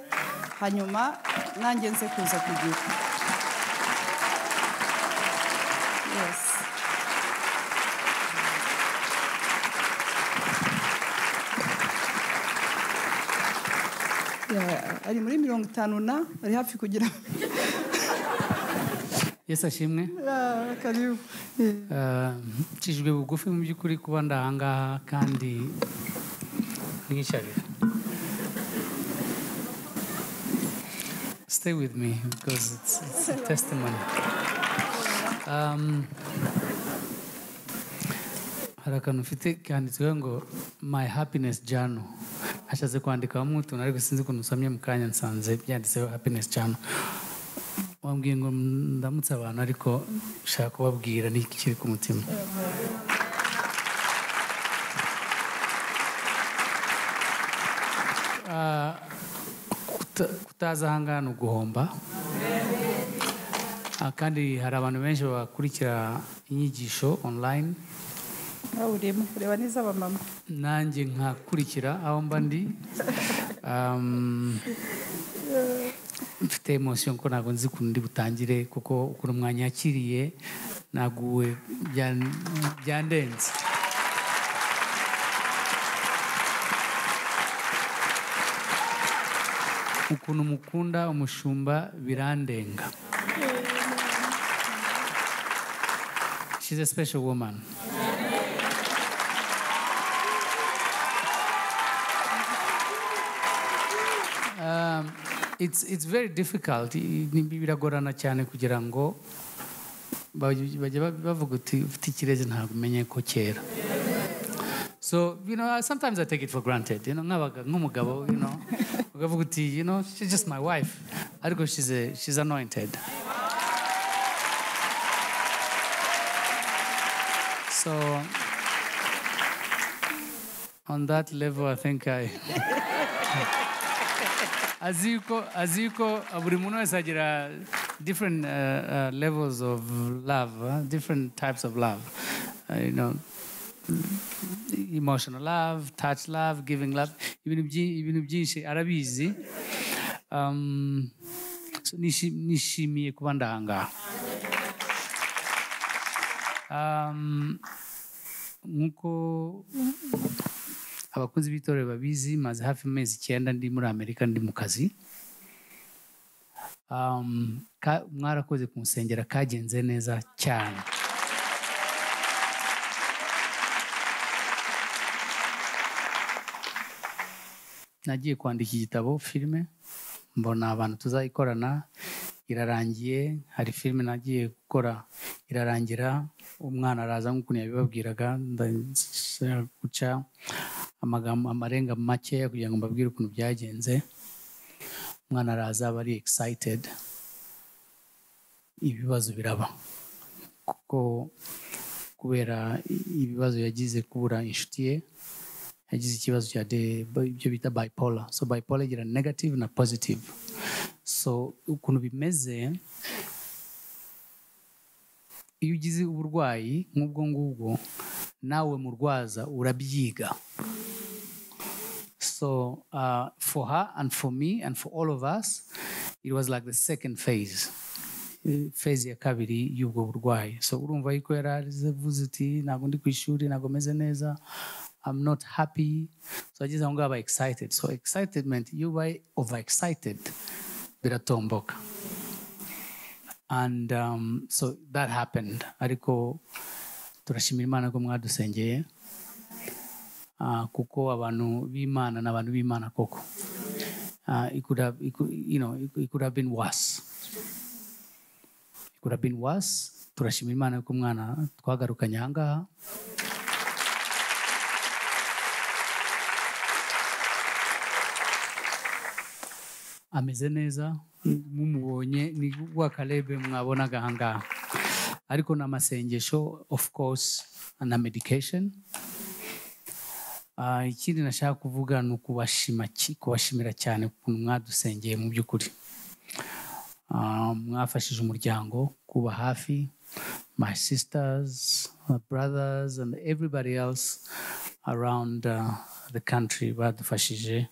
hanyuma nanjye nze kuza kugira. Yes. Ari muri 50 na ari hafi kugira. Yesu ashimwe. Karibu. Kijwe bugufi mu by'ukuri kuba ndahanga kandi nisharira. Stay with me because it's a testimony. Hari akantu mfite kanditsweho ngo my happiness journal. Hashatse kwandikamo utuntu ariko sinzi ukuntu usomye mu kanya nsanze byanditseho happiness journal. Wambwiye ngo ndamutse abantu ariko nshaka kubabwira n'iki kiri ku mutima. Kutaza ahangana uguhomba, kandi hari abantu benshi bakurikira inyigisho online. Urimo ureba neza abamama. Nanjye nkakurikira aho mba ndi. Mfite emotion ko ntabwo nzi ukuntu ndi butangire kuko ukuntu mwanyakiriye naguwe byandenze. Ukuntu mukunda umushumba birandenga. She's a special woman. It's very difficult. Biragorana cyane kugira ngo bajye bavuga uti ufite ikirezi ntabwo umenye ko kera. So, sometimes I take it for granted. Nk'umugabo, ukavuga uti, she's just my wife. Ariko she's anointed. So, on that level, I think aziko buri muntu wese agira different levels of love, different types of love. Emotional love, touch love, giving love, ibintu byinshi arabizi. So nishimiye kuba ndahanga. Nkuko abakunzi b'itorero babizi, maze hafi amezi 9 ndi muri Amerika, ndi mu kazi. Mwarakoze kumusengera, kagenze neza cyane. Nagiye kwandika igitabo, filime, mbona abantu tuzayikorana, irarangiye. Hari filime nagiye gukora irarangira, umwana araza nk'ukuntu yabibabwiraga, guca amarenga make kugira ngo mbabwire ukuntu byagenze. Umwana araza bari excited, ibibazo biraba kuko kubera ibibazo yagize kubura inshuti ye, yagize ikibazo cya ibyo bita bipolar. So bipolar igira negative na positive. So ukuntu bimeze, iyo ugize uburwayi nk'ubwo ngubwo, nawe murwaza urabyiga. So for her and for me and for all of us, it was like the second phase ya kabiri y'ubwo burwayi. So urumva yuko yaravuze uti ntabwo ndi ku ishuri, ntabwo meze neza, I'm not happy. So I just want to be excited. So excitement, you were overexcited, biratomboka. And so that happened. Ariko turashimira Imana ko mwadusengeye, kuko abantu b'Imana n'abantu b'Imana koko. It could have been worse. It could have been worse. Turashimira Imana ko mwana twagarukanye ahangaha. Ameze neza, mumubonye ni wa Kalebe mwabonaga ahangaha. Ariko n'amasengesho, of course, na medication. ikindi nashaka kuvuga ni kubashimira cyane ukuntu mwadusengeye mu by'ukuri. Mwafashije umuryango kuba hafi, my sisters, my brothers and everybody else around the country badufashije.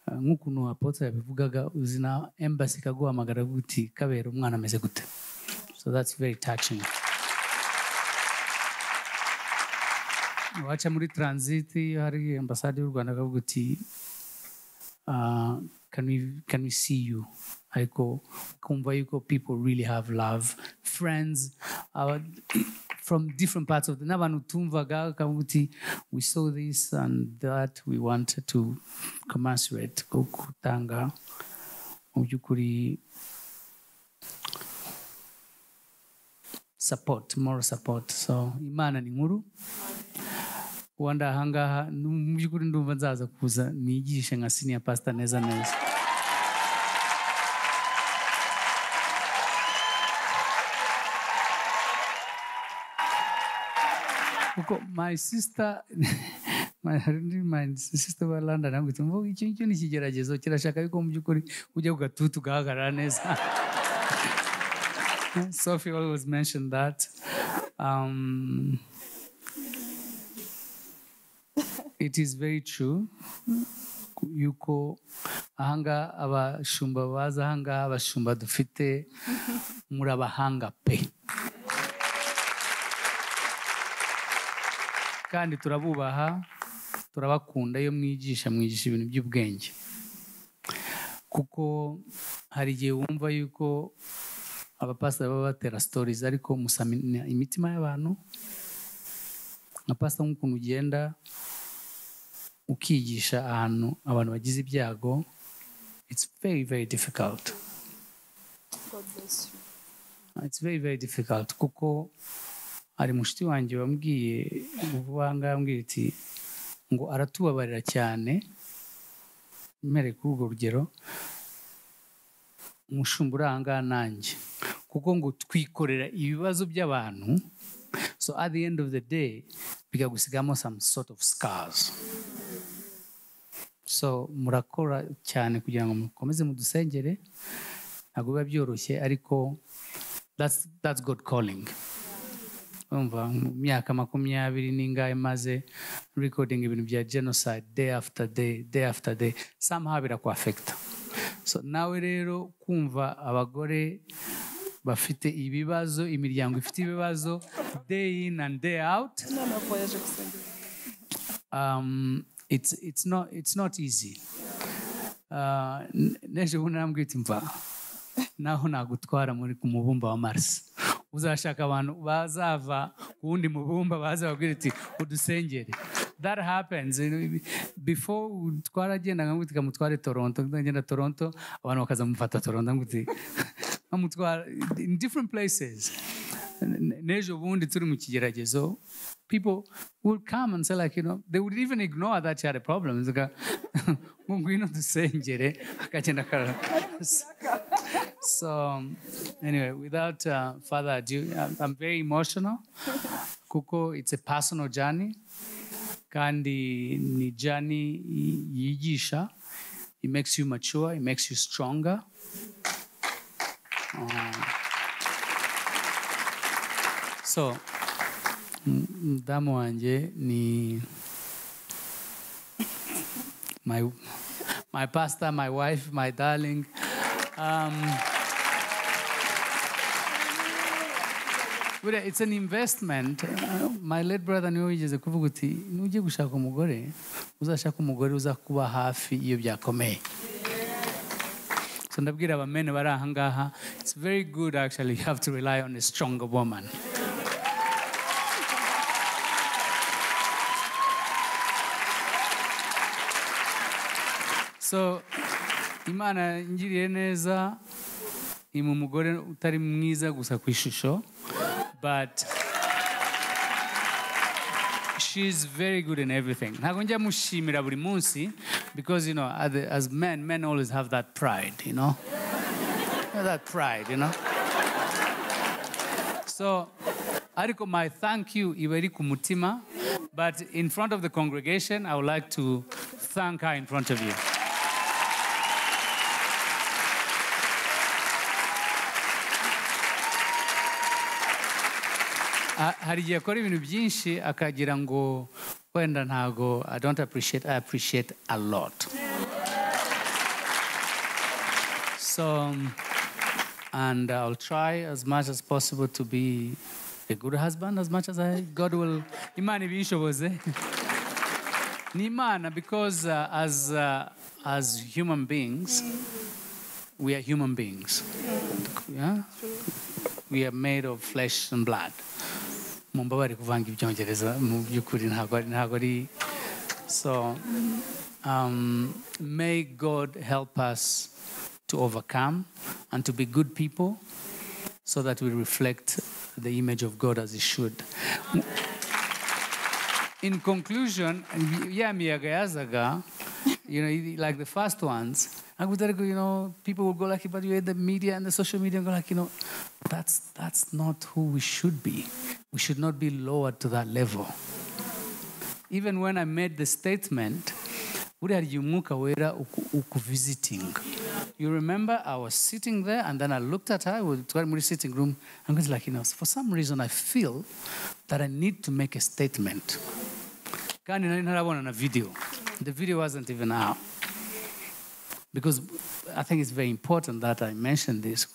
Nk'ukuntu Apotre yabivugaga, uzina embassy kaguhamagara guti Kabera umwana ameze gute. So that's very touching. Wacha muri transit hari ambassade y'u Rwanda akavuga uti can we see you? Ariko kumva yuko people really have love, friends from different parts of the n'abantu tumvaga akavuga uti we saw this and that, we wanted to commensurate gutanga mu by'ukuri support, moral support. So Imana ni nkuru. Wanda ahangaha mu by'ukuri ndumva nzaza kuza nigishe nka senior pastor neza neza. Kuko my sister my sister wa London nangute mvuga icyo ni ikigeragezo kirashaka yuko mu by'ukuri ujya ku gatutu gahagarara neza. Sophie always mentioned that. It is very true yuko ahanga abashumba baza ahanga abashumba dufite muri abahanga pe, kandi turabubaha turabakunda iyo mwigisha ibintu by'ubwenge, kuko hari igihe wumva yuko abapasiteri baba batera stories ariko musamina imitima y'abantu. Nka pastor nk'ukuntu ugenda ukigisha ahantu abantu bagize ibyago, it's very very difficult. God bless you. It's very very difficult kuko ari mushiti wanjye wambwiye ubuvanga yambwiye iti ngo aratubabarira cyane. Mere kuri urwo rugero umushumba uranga nanjye kuko ngo twikorera ibibazo by'abantu, so at the end of the day bikagusigamo some sort of scars. So murakora cyane kugira ngo mukomeze mudusengere, ntabwo biba byoroshye ariko that's God calling. Umva myaka 20 n'ingahe maze recording ibintu bya genocide day after day, somehow birakwafecta. So nawe rero kumva abagore bafite ibibazo, imiryango ifite ibibazo day in and day out, it's not easy. Neje bunambwe iti mva naho nagutwara muri ku mubumba wa Mars, uzashaka abantu bazava ku wundi mubumba baza babwira iti udusengere. That happens. Before twaragenda ngamutika mutware Toronto, ngenda Toronto abantu bakaza mufata Toronto nguti ngamutwara in different places. Nejo bundi turi mu kigeragezo, people would come and say like, they would even ignore that you had a problem. Ngwino dusengere akagenda kara. So anyway, without further ado, I'm very emotional kuko it's a personal journey, kandi ni journey yigisha. It makes you mature, it makes you stronger. So mdamu wanje ni my pastor, my wife, my darling. It's an investment. My late brother niwe yigeze kuvuga uti nujye gushaka umugore uzashaka umugore uza kuba hafi iyo byakomeye. So ndabwira abamene bari aha ngaha, it's very good actually, you have to rely on a stronger woman. So Imana ngiriye neza imu mugore utari mwiza gusa ku ishusho, but she's very good in everything. Ntabwo njya mushimira buri munsi because as men always have that pride, that pride, So ariko my thank you iba iri ku mutima, But in front of the congregation, I would like to thank her in front of you. Hari igihe akora ibintu byinshi akagira ngo wenda ntago I don't appreciate, I appreciate a lot. So, and I'll try as much as possible to be a good husband as much as God will. Imana ibishoboze. Ni Imana, because as human beings, we are human beings. Yeah? We are made of flesh and blood. Mumbabari kuvanga ibyongereza mu byukuri ntago ari. So may God help us to overcome and to be good people so that we reflect the image of God as it should. In conclusion, you know, like the first ones, you know, people will go like, but you're in the media and the social media, and go like, you know, that's not who we should be. We should not be lowered to that level. Even when I made the statement, visiting. You remember I was sitting there and then I looked at her, we were in the sitting room, and I was like, you know, for some reason I feel that I need to make a statement. On a video. The video wasn't even out. Because I think it's very important that I mention this.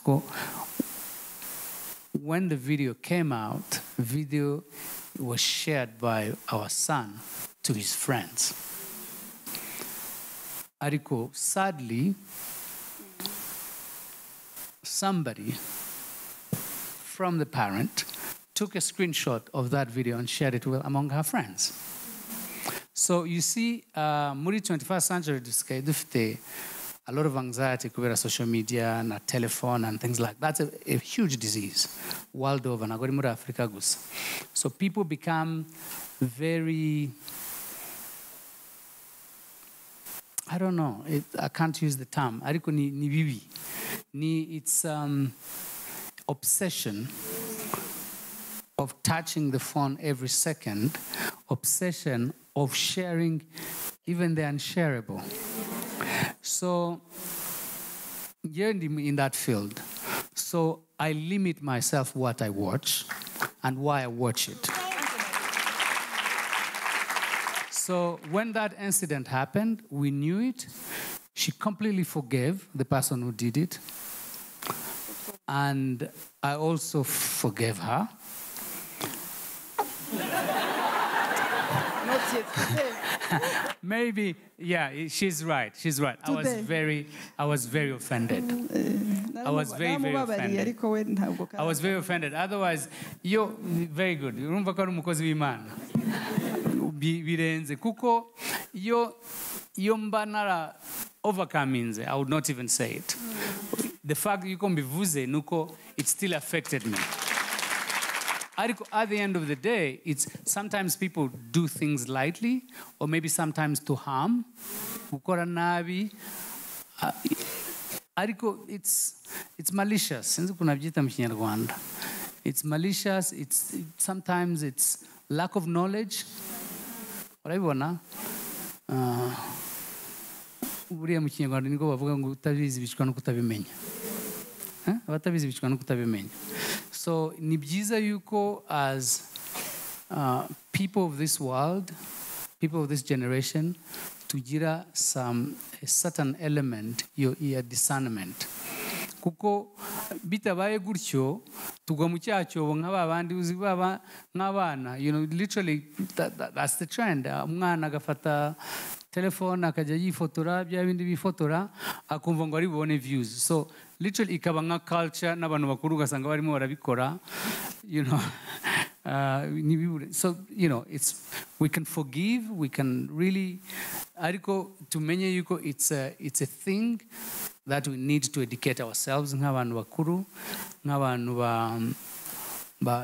When the video came out, video was shared by our son to his friends. Ariko, sadly, somebody from the parent took a screenshot of that video and shared it among her friends. So you see, muri 21st century dufite a lot of anxiety kubera social media and telephone and things like that. That's a huge disease world over. Nagori muri Africa gusa. So people become very, I don't know, I can't use the term. Ariko ni bibi. It's obsession of touching the phone every second, obsession of sharing even the unshareable. So you're in that field. So I limit myself what I watch and why I watch it. So when that incident happened, we knew it. She completely forgave the person who did it. And I also forgave her. Not yet. Maybe, yeah, she's right. She's right. I was very offended. I was very offended. I was very offended. Otherwise, you're very good. Urumva ko ari umukozi w'Imana. Birenze kuko yo mba nara overcoming, I would not even say it. The fact you can be vuze nuko, it still affected me. At the end of the day, it's sometimes people do things lightly, or maybe sometimes to harm. Ukora nabi. It's malicious. It's malicious. Sometimes it's lack of knowledge. Urabibona? Buriya mu Kinyarwanda niko bavuga ngo utabizi bicwa no kutabimenya. Abatabizi bicwa no kutabimenya. So ni byiza yuko as people of this world, people of this generation, tugira a certain element ya discernment. Kuko bitabaye gutyo tugwa mu cyacyobo nk'abandi uzi baba nk'abana, you know, literally that's the trend. Umwana agafata telefone akajya yifotora bya bindi bifotora akumva ngo ari bubone views. So literally ikaba nka culture n'abantu bakuru ugasanga barimo barabikora, you know. So, you know, we can forgive, we can really, ariko tumenye yuko it's a thing that we need to educate ourselves nk'abantu bakuru, nk'abantu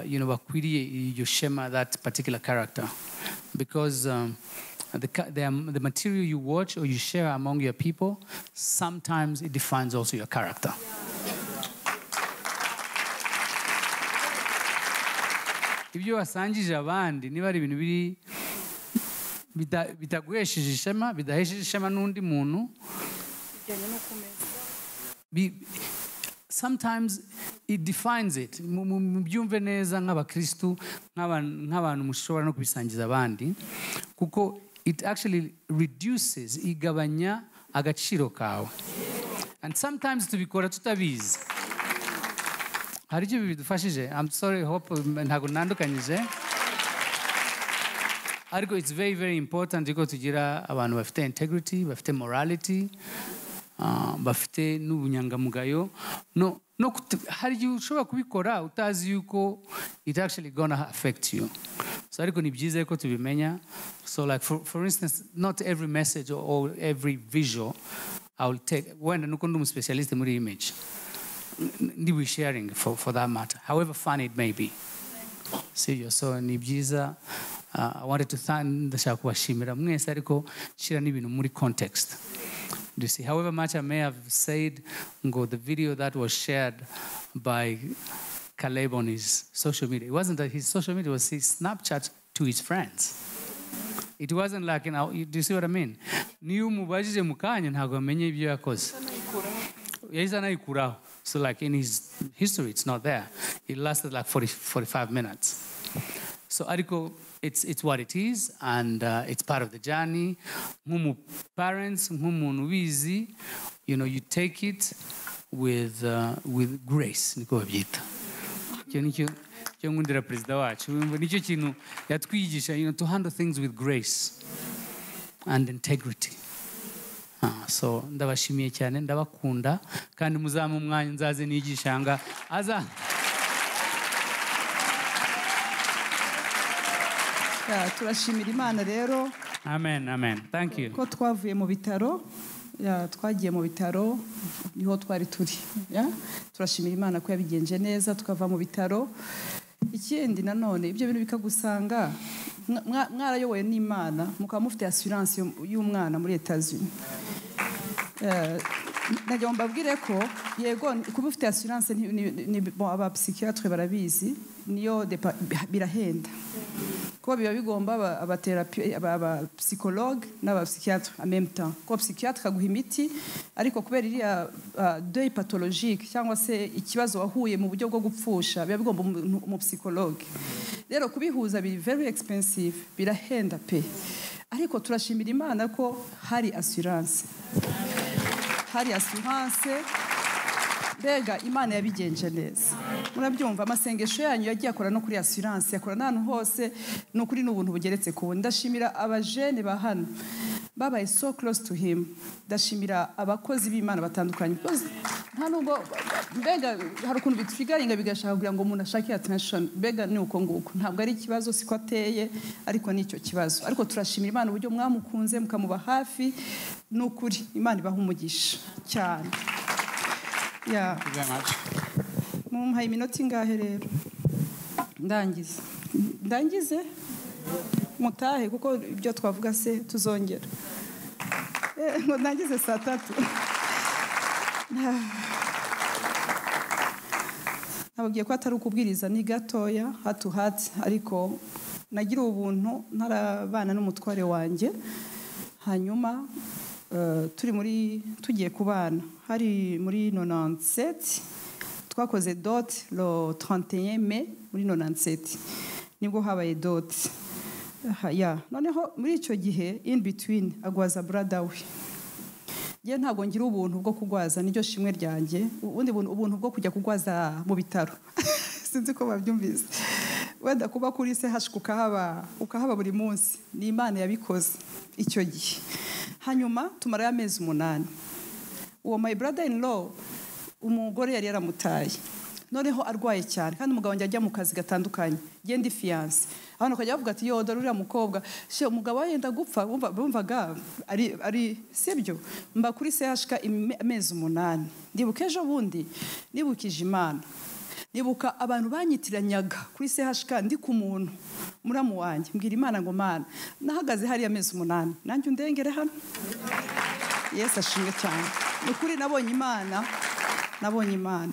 you know, bakwiriye yoshema that particular character, because the material you watch or you share among your people, sometimes it defines also your character. Ibyo wasangije abandi niba ari ibintu biri bitaguhesheje ishema, bidahesheje ishema n'undi muntu. Sometimes it defines it. Mubyumve neza nk'abakristu, nk'abantu mushobora no kubisangiza abandi, kuko it actually reduces, igabanya agaciro kawe. And sometimes tubikora tutabizi. Hari icyo bidufashije? I'm sorry, hope ntago nandukanyije. Ariko it's very very important ko tugira abantu bafite integrity, bafite morality, bafite n'ubunyangamugayo. No hari igihe ushobora kubikora utazi yuko it actually gonna affect you. So ariko ni byiza ko tubimenya. So like for instance, not every message or every visual I will take, when nuko ndi specialist muri image, ndi we sharing for that matter, however fun it may be. See, so ni byiza. I wanted to ndashaka kubashimira mwese ariko shira n'ibintu muri context. You see, however much I may have said, the video that was shared by Caleb on his social media, it wasn't that his social media, it was his Snapchat to his friends. It wasn't like, do you see what I mean? Niyo mubajije mukanya ntago amenye ibyo yakoze. Yahise anayikuraho. So like in his history, it's not there. It lasted like 45 minutes. So ariko, it's what it is, and it's part of the journey. Nk'umu parents, nk'umuntu ubizi, you take it with grace. Niko babyita. Cyo ngundira perezida wacu. Nicyo kintu yatwigisha, to handle things with grace and integrity. So ndabashimiye cyane, ndabakunda, kandi muzama umwanya nzaze nigishanga aza. Turashimira Imana rero. Amen. Thank you. Ko twavuye mu bitaro, twagiye mu bitaro, niho twari turi. Turashimira Imana ko yabigenje neza tukava mu bitaro. Ikindi nanone ibyo bintu bikagusanga mwarayoboye n'Imana, mukaba mufite assurance y'umwana muri Etats-Unis. Najya mbabwire ko yego kuba ufite assurance ni aba psychiatre barabizi, niyo birahenda. Ko biba bigomba abatherapie, aba psychologue n'aba psychiatre en même temps. Ko psychiatre aguha imiti, ariko kubera iriya deuil pathologique cyangwa se ikibazo wahuye mu buryo bwo gupfusha, biba bigomba mu psychologue. Rero kubihuza biri very expensive, birahenda pe. Ariko turashimira Imana ko hari assurance. Hari assurance. Bega Imana yabigenje neza. Murabyumva, amasengesho yanyu yagiye akora no kuri assurance, yakora n'ahantu hose, no kuri n'ubuntu bugeretse ku wundi. Ndashimira abajene ba hano babaye so close to him. Ndashimira abakozi b'Imana batandukanye. Nta nubwo bega hari ukuntu bitfigaringa bigashaka kugira ngo umuntu ashake attention. Bega ni uko nguko, ntabwo ari ikibazo siko ateye, ariko nicyo kibazo. Ariko turashimira Imana uburyo mwamukunze mukamuba hafi, n'ukuri Imana ibaha umugisha cyane. Yeah. Thank you very much. Mumpaye iminota ingahe rero? Ndangize? Mutahe kuko ibyo twavuga se tuzongera. Ngo ndangize saa 3. Nababwiye ko atari ukubwiriza ni gatoya hatu hati, ariko nagira ubuntu ntarabana n'umutware wanjye. Hanyuma tugiye kubana hari muri 97, twakoze dot le 31 mai muri 97 nibwo habaye dot. Noneho muri icyo gihe in between agwaza brother we. Je ntago ngira ubuntu bwo kugwaza, niryo shimwe ryanjye. Ubundi ubuntu bwo kujya kugwaza mu bitaro. Sinzi ko babyumvise. Wenda kuba kuri se ukahaba buri munsi. Ni Imana yabikoze icyo gihe. Hanyuma tumara amezi 8. Uwo my brother in law umugore yari yaramutaye. Noneho arwaye cyane kandi umugabo wanjye ajya mu kazi gatandukanye. Genda fiance. Abantu kajya bavuga ati yo dore uriya mukobwa, she umugabo yenda gupfa, bumvaga ari sibyo. Mba kuri CHK amezi 8. Ndibuka ejo bundi nibukije Imana. Nibuka abantu banyitiranyaga kuri CHK ndi ku muntu muramu wanjye, mbwira Imana ngo Mana nahagaze hari amezi 8 nanjye undengere hano. Yesu ashimwe cyane. Ukuri nabonye Imana.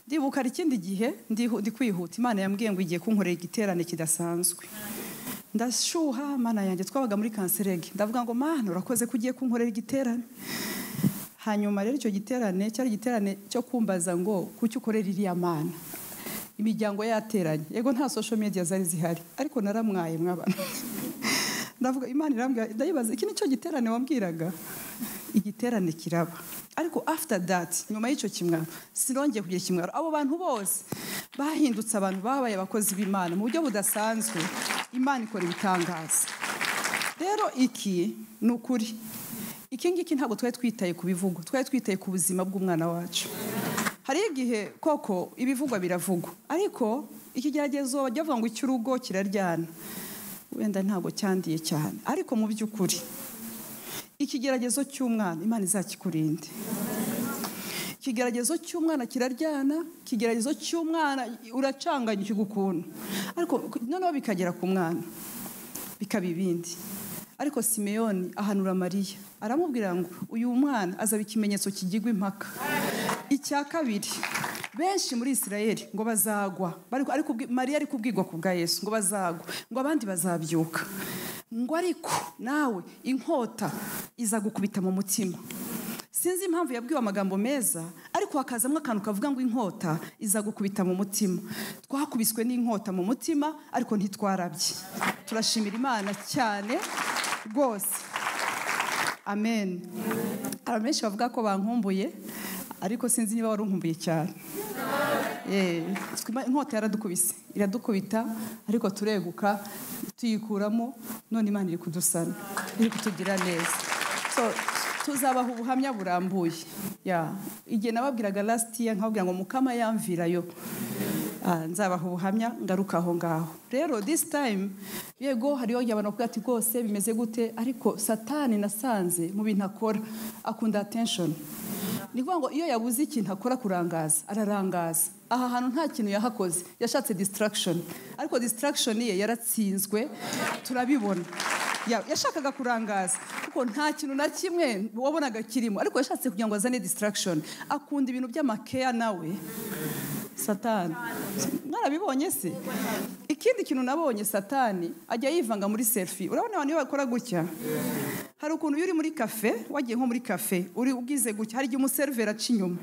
Ndibuka ikindi gihe ndi kwihuta, Imana yambwiye ngo igiye kunkorera igiterane kidasanzwe. ndashuha mana yanjye twabaga muri kanserege ndavuga ngo mana urakoze kugiye kunkorera igiterane hanyuma rero icyo giterane cyari igiterane cyo kumbaza ngo kuki ukorera iriya mana imiryango yateranye yego nta social media zari zihari ariko naramwaye mwabana ndavuga Imana irambwira ndayibaza iki nicyo giterane wambwiraga igiterane kiraba ariko after that nyuma y'icyo kimwaro sinongeye kugira kimwaro abo bantu bose bahindutse abantu babaye abakozi b'Imana mu buryo budasanzwe Imana ikora ibitangaza rero iki ni ukuri iki ngiki ntabwo twari twitaye ku bivugo twari twitaye ku buzima bw'umwana wacu hari igihe koko ibivugwa biravugwa ariko ikigeragezo bajya bavuga ngo icy'urugo kiraryana wenda ntabwo cyandiye cyane ariko mu by'ukuri ikigeragezo cy'umwana Imana izakikurinde ikigeragezo cy'umwana kiraryana ikigeragezo cy'umwana uracanganya ikigukuntu ariko noneho bikagera ku mwana bikaba ibindi ariko Simeyoni ahanura Mariya aramubwira ngo uyu mwana azaba ikimenyetso kigigwa impaka icya kabiri benshi muri Isirayeli ngo bazagwa ariko Mariya ari kubwirwa ku bwa Yesu ngo bazagwa ngo abandi bazabyuka ngo ariko nawe inkota iza gukubita mu mutima sinzi impamvu yabwiwe amagambo meza ariko hakazamwe akantu kavuga ngo inkota iza gukubita mu mutima twakubiswe n'inkota mu mutima ariko ntitwarabye turashimira Imana cyane rwose amen abamenshi bavuga ko bankumbuye ariko sinzi niba warunkumbuye cyane inkota yaradukubise iradukubita ariko tureguka tuyikuramo none Imana iri kudusana iri kutugira neza so tuzabaha ubuhamya burambuye igihe nababwiraga last year nkababwira ngo mukama yamvirayo nzabaha ubuhamya ngaruka aho ngaho rero this time yego hariyo abantu bavuga ati rwose bimeze gute ariko satani nasanze mu bintu akora akunda attention ni kuvuga ngo iyo yabuze ikintu akora kurangaza ararangaza aha hantu nta kintu yahakoze yashatse distraction ariko distraction ye yaratsinzwe turabibona yashakaga kurangaza kuko nta kintu na kimwe wabonaga kirimo ariko yashatse kugira ngo azane distraction akunda ibintu by'amakeya nawe satani mwarabibonye se ikindi kintu nabonye satani ajya yivanga muri selfie urabona abantu bakora gutya hari ukuntu uri muri cafe wagiye nko muri cafe uri ugize gutya hari igihe umuservera aca inyuma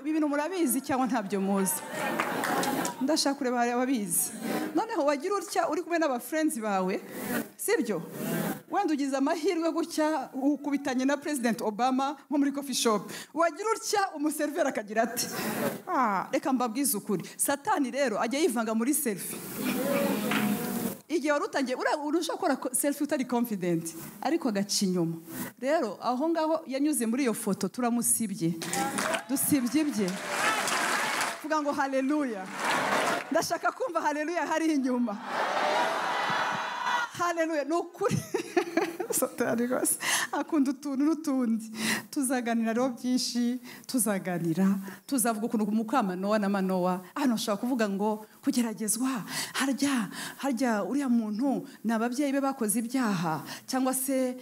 ibintu murabizi cyangwa ntabyo muzi ndashaka kureba hari ababizi noneho wagira utya uri kumwe n'aba friends bawe sibyo wenda ugize amahirwe gutya ukubitanye na President Obama nko muri coffee shop wagira utya umuservera akagira ati reka mbabwize ukuri satani rero ajya yivanga muri selfie igihe warutangiye urusha gukora selfie utari confident ariko agaca inyuma rero aho ngaho yanyuze muri iyo foto turamusibye dusibye ibye vuga ngo haleluya ndashaka kumva haleluya hari inyuma haleluya nukuri satani rwose akunda utuntu n'utundi tuzaganira rero byinshi tuzavuga ukuntu mukama Nowa na Manowa hano ashaka kuvuga ngo kugeragezwa harya uriya muntu n'ababyeyi be bakoze ibyaha cyangwa se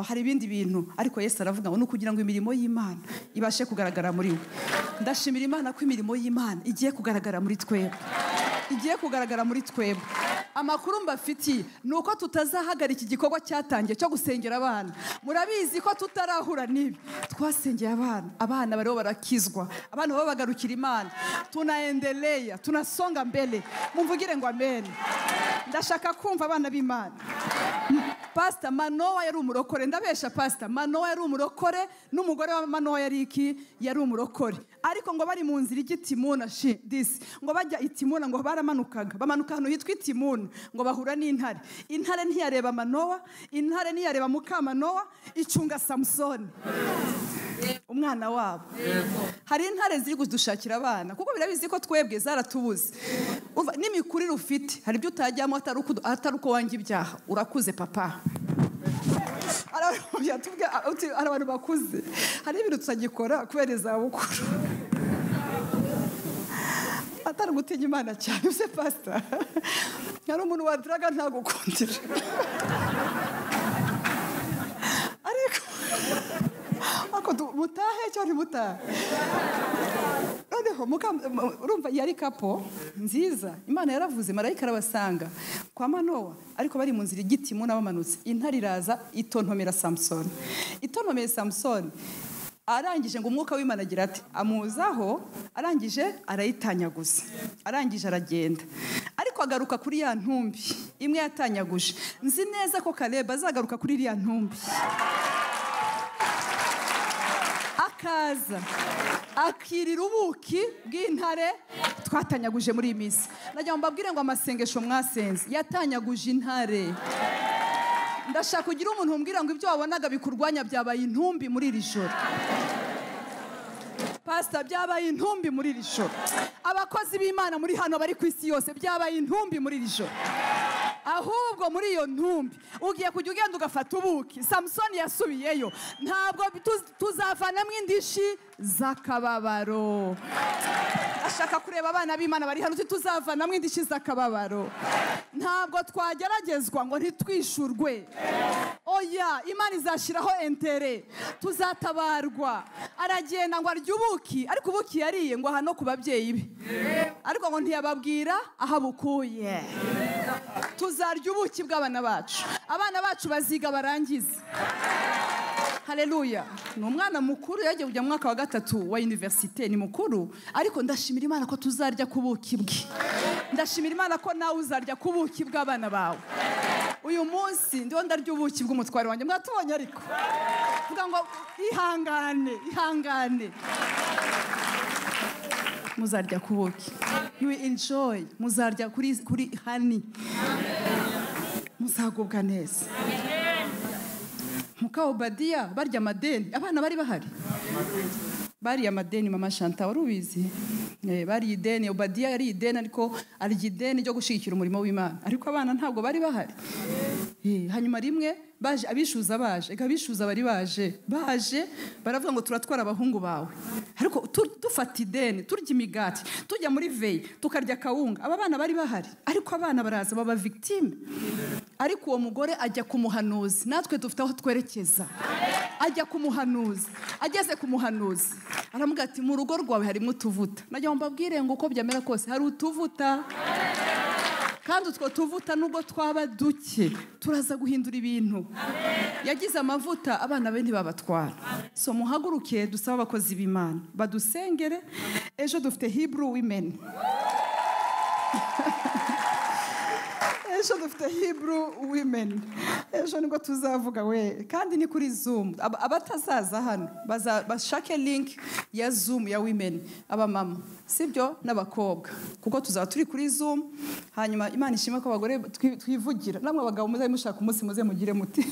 hari ibindi bintu ariko Yesu aravuga ngo nukugira ngo imirimo y'Imana ibashe kugaragara muri we ndashimira Imana ko imirimo y'Imana igiye kugaragara muri twebwe amakuru mbafitiye nuko tutazahagarika igikorwa cyatangiye cyo gusengera abana murabizi ko tutarahura nibi twasengeye abana bariho barakizwa abana baba bagarukira Imana tunaendelea tunasonga mbele mumvugire ngo amen ndashaka kumva abana b'Imana Pastor Manowa yari umurokore ndabesha Pastor Manowa yari umurokore n'umugore wa Manowa yari yari umurokore ariko ngo bari mu nzira igitimuna ngo bajya itimuna ngo baramanukaga bamanuka hano hitwa itimuna ngo bahura n'intare ntiyareba Manowa intare ntiyareba Mukama-Nowa icunga Samson umwana wabo hari intare ziri kudushakira abana kuko birabizi ko twebwe zaratubuze n'imikurire ufite hari ibyo utajyamo atari uko wanjye ibyaha urakuze papa hari abantu bakuze hari ibintu tutagikora kubera izabukuru atari gutinya Imana cyane use pastor hari umuntu wadiraga ntagukundira ariko ariko mutahe cyangwa mutahe. Noneho urumva yari kapo nziza, Imana yaravuze marayika arabasanga kwa Manowa, ariko bari mu nzira igiti mu nabamanutse, intare iraza itontomera Samson. Itontomera Samson arangije ngo umwuka w'Imana agira ati amuzaho, arangije arayitanyaguza, arangije aragenda, ariko agaruka kuri ya ntumbi imwe yatanyaguje. Nzi neza ko Kaleba azagaruka kuri iriya ntumbi, akaza akirira ubuki bw'intare twatanyaguje muri iyi minsi. Nagira ngo mbabwire ngo amasengesho mwasenze yatanyaguje intare. Ndashaka kugira umuntu umbwira ngo ibyo wabonaga bikurwanya byabaye intumbi muri iri joro. Pastor, byabaye intumbi muri iri joro. Abakozi b'Imana muri hano bari ku isi yose byabaye intumbi muri iri joro. Ahubwo muri iyo ntumbi ugiye kujya ugenda ugafata ubuki. Samson yasubiyeyo, ntabwo tuzavanamo indishi z'akababaro. Ashaka kureba abana b'Imana bari hano, tuzavanamo indishi z'akababaro. Ntabwo twageragezwa ngo ntitwishurwe. Oya, Imana izashiraho entere, tuzatabarwa. Aragenda ngo arya ubuki, ariko ubuki yariye ngo hano ku babyeyi be, ariko ngo ntiyababwira aho abukuye. Tuzarya ubuki bw'abana bacu, abana bacu baziga barangiza. Haleluya. Ni umwana mukuru yagiye kujya mu mwaka wa 3 wa universite, ni mukuru, ariko ndashimira Imana ko tuzarya ku buki bwe. Ndashimira Imana ko nawe uzarya ku buki bw'abana bawe. Uyu munsi ndiho ndarya ubuki bw'umutware wanjye, mwatubonye ariko vuga ngo ihangane, ihangane. Muzarya ku buki, you will enjoy. Muzarya kuri honey, muzagubwa neza. Mukao Badia barya amadeni, abana bari bahari, bari amadeni. Mama Shanta warubizi, bari ideni. Badia yari ideni, ariko arya ideni ryo gushigikira umurimo w'Imana, ariko abana ntabwo bari bahari. Hanyuma rimwe baje abishuza, abishuza bari baje baravuga ngo turatwara abahungu bawe, ariko dufata ideni, turya imigati, tujya muri veyi, tukarya kawunga. Aba bana bari bahari, ariko abana baraza baba victime. Ariko uwo mugore ajya ku muhanuzi, natwe dufite aho twerekeza. Ajya ku muhanuzi, ageze ku muhanuzi aramuga ati mu rugo rwawe harimo utuvuta. Najya mbabwire ngo uko byamera kose hari utuvuta, kandi utwo tuvuta nubwo twaba duke turaza guhindura ibintu. Yagize amavuta, abana be ntibabatwara. So muhaguruke dusaba abakozi b'Imana badusengere. Ejo dufite Hebrew women. Ejo dufite Hebrew women. Ejo nibwo tuzavuga we, kandi ni kuri Zoom. Abatazaza hano bashake link ya Zoom ya women, abamama sibyo n'abakobwa, kuko tuzaba turi kuri Zoom. Hanyuma Imana ishimwe ko abagore twivugira. Namwe abagabo muzaye mushaka umunsi muze mugire muti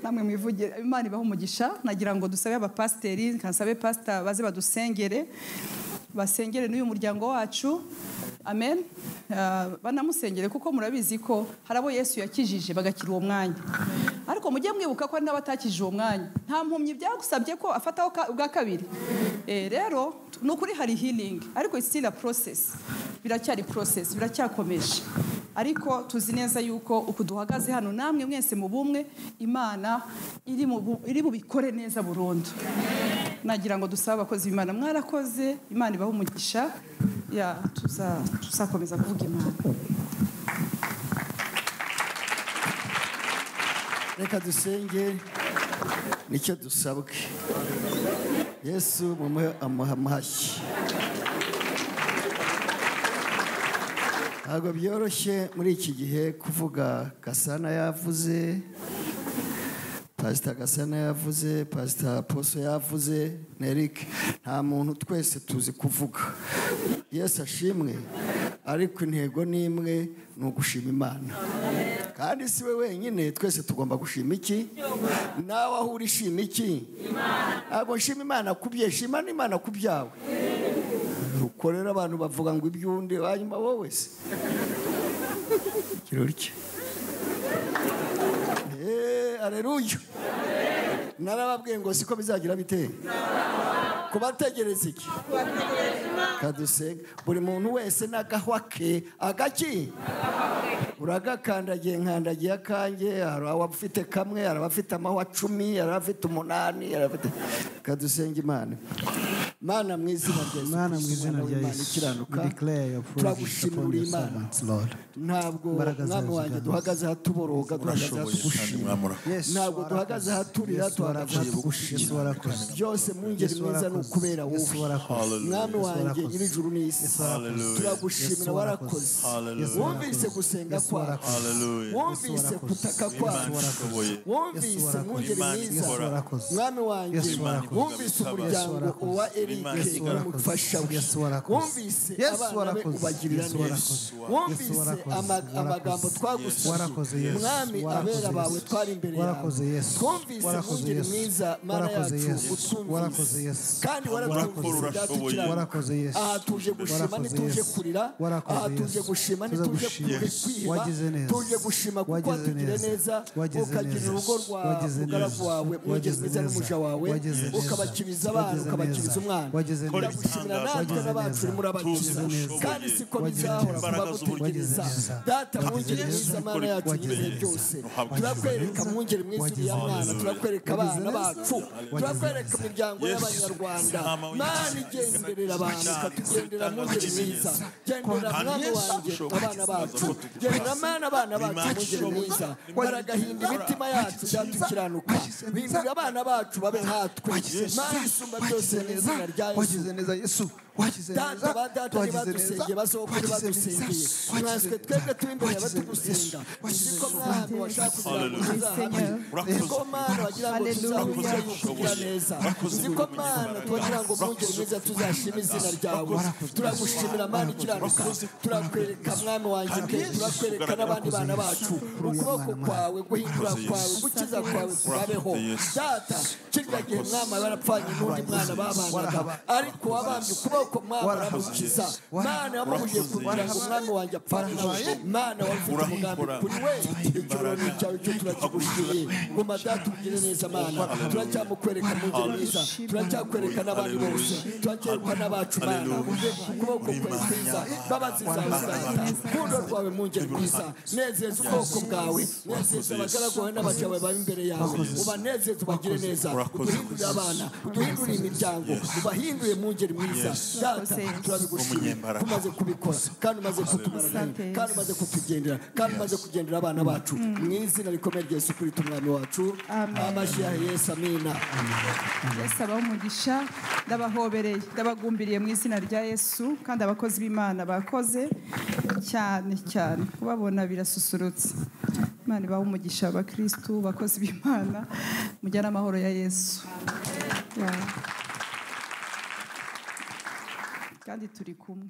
namwe mwivugira. Imana ibaho umugisha. Nagira ngo dusabe abapasteri, kansabe pastor baze badusengere, basengere n'uyu muryango wacu. Amen. Banamusengere kuko murabizi ko harabo Yesu yakijije bagakira uwo mwanya, ariko mujye mwibuka ko n'abatakije uwo mwanya nta mpumyi byagusabye ko afataho ubwa kabiri. Rero nukuri hari healing, ariko it's still a process. Biracyari process, biracyakomeje, ariko tuzi neza yuko uko duhagaze hano namwe mwese mu bumwe Imana iri bubikore neza burundu. Nagira ngo dusaba abakozi b'Imana, mwarakoze. Imana ibaho umugisha. Ya tuzakomeza kuvuga Imana. Reka dusenge nicyo dusabwe. Yesu mumuhe amahashyi. Ntabwo byoroshye muri iki gihe kuvuga. Gasana yavuze, Pastor Gasana yavuze, Pastor Aposo yavuze, Eric. Nta muntu twese tuzi kuvuga. Yesu ashimwe, ariko intego ni imwe, ni ugushima Imana. Kandi si we wenyine, twese tugomba gushima iki? Nawe aho uri shima iki? Ntabwo nshima Imana kubye, shima n'Imana kubyawe. Ukorera abantu bavuga ngo iby'undi, hanyuma wowe se kirorike. Haleluya. Narababwiye ngo siko bizagira bite. Kubategereza iki? Kadusenge buri muntu wese n'agahwa ke agaki. uragakandagiye nkandagiye akanjye, hari abafite kamwe, hari abafite amahwa 10, hari abafite 8, kadusenga Imana. Mana mu izina rya Yesu, turagushimira Imana. Ntabwo mwami wanjye duhagaze hatuboroga, duhagaze hatugushima. Ntabwo duhagaze haturira, duhagaze hatugushima. Byose mu ngeri mwiza ni ukubera wowe mwami wanjye nyir'ijuru n'isi. Turagushimira, warakoze. Wumvise gusenga kwacu, wumvise kutaka kwacu, wumvise mu ngeri mwiza mwami wanjye, wumvise umuryango wa Erike umufasha we, wumvise abana be ubagirira neza, wumvise amagambo twagusigiye mwami, abera bawe twari imbere yawe, twumvise mu ngeri mwiza Mana yacu utumvise kandi waratumvise byatukira. Aha tuje gushima ntituje kurira, aha tuje gushima ntituje kwiheba, tuje gushima kuko watugire neza, ukagirira urugo rwawe umugaragu wawe mwogeze mwiza n'umuja wawe, ukabakiriza abana, ukabakiriza umwana. Turagushimira natwe n'abacu urimo urabakiza, kandi siko bizahora kubagutegereza. Data mu ngeri mwiza Mana yacu nyirihe byose, turakwereka mu ngeri mwiza uriya mwana, turakwereka abana bacu, turakwereka imiryango y'Abanyarwanda. Mana igenderera abantu, ikatugendera mu ngeri mwiza. Gendera mwami wanjye abana bacu, gendera Mana abana bacu mu ngeri mwiza. Baragahinda imitima yacu byatukiranuka, bindura abana bacu babe nkatwe. Mana isumba byose n'izina rya Yesu. Data badusengeye, basokuru badusengeye, mwaswe twebwe turi imbere y'abatugusenga. Nziko mwami washaka kugira ngo tuzahamye, nziko Mana wagira ngo tuzahuze kugira neza, nziko Mana tuwagira ngo mu ngeri mwiza tuzashima izina ryawe. Turagushimira Mana ikiranuka, turakwereka mwami wanjye ke, turakwereka n'abandi bana bacu ukuboko kwawe, guhindura kwawe, gukiza kwawe kurabeho. Data kirya gihe mwami barapfanye n'undi mwana babanaga, ariko wabambye ukuboko mwami aramukiza. Mana yamubuye kugira ngo mwami wanjye apfane nawe. Mana wafite umugambi kuri we, ikirori cyawe cyo turakigushimiye. Ngoma data ugire neza Mana, turacyamukwereka mu ngeri mwiza, turacyakwereka n'abandi bose, turacyereka n'abacu Mana, ukuboko kwawe kwiza, babazi zawe Data, kundo rwawe mu ngeri mwiza. Nezeza ubwoko bwawe, nezeza abagaragu bawe n'abaja bawe bari imbere yawe, ubanezeze ubagire neza, uduhindurire abana, uduhindurire imiryango, ubahindure mu ngeri mwiza. Data turabigushimiye, umaze kubikora kandi umaze kutumarana, kandi umaze kutugendera, kandi umaze kugendera abana bacu. Mu izina rikomeye rya Yesu Kristo umwami wacu, amashyi ya Yesu, amina. Yesu abaho umugisha, ndabahobereye, ndabagumbiriye mu izina rya Yesu. Kandi abakozi b'Imana bakoze cyane cyane, kubabona birasusurutse. Imana ibaho umugisha abakristu, bakozi b'Imana, mujyana amahoro ya Yesu. Kandi turi kumwe.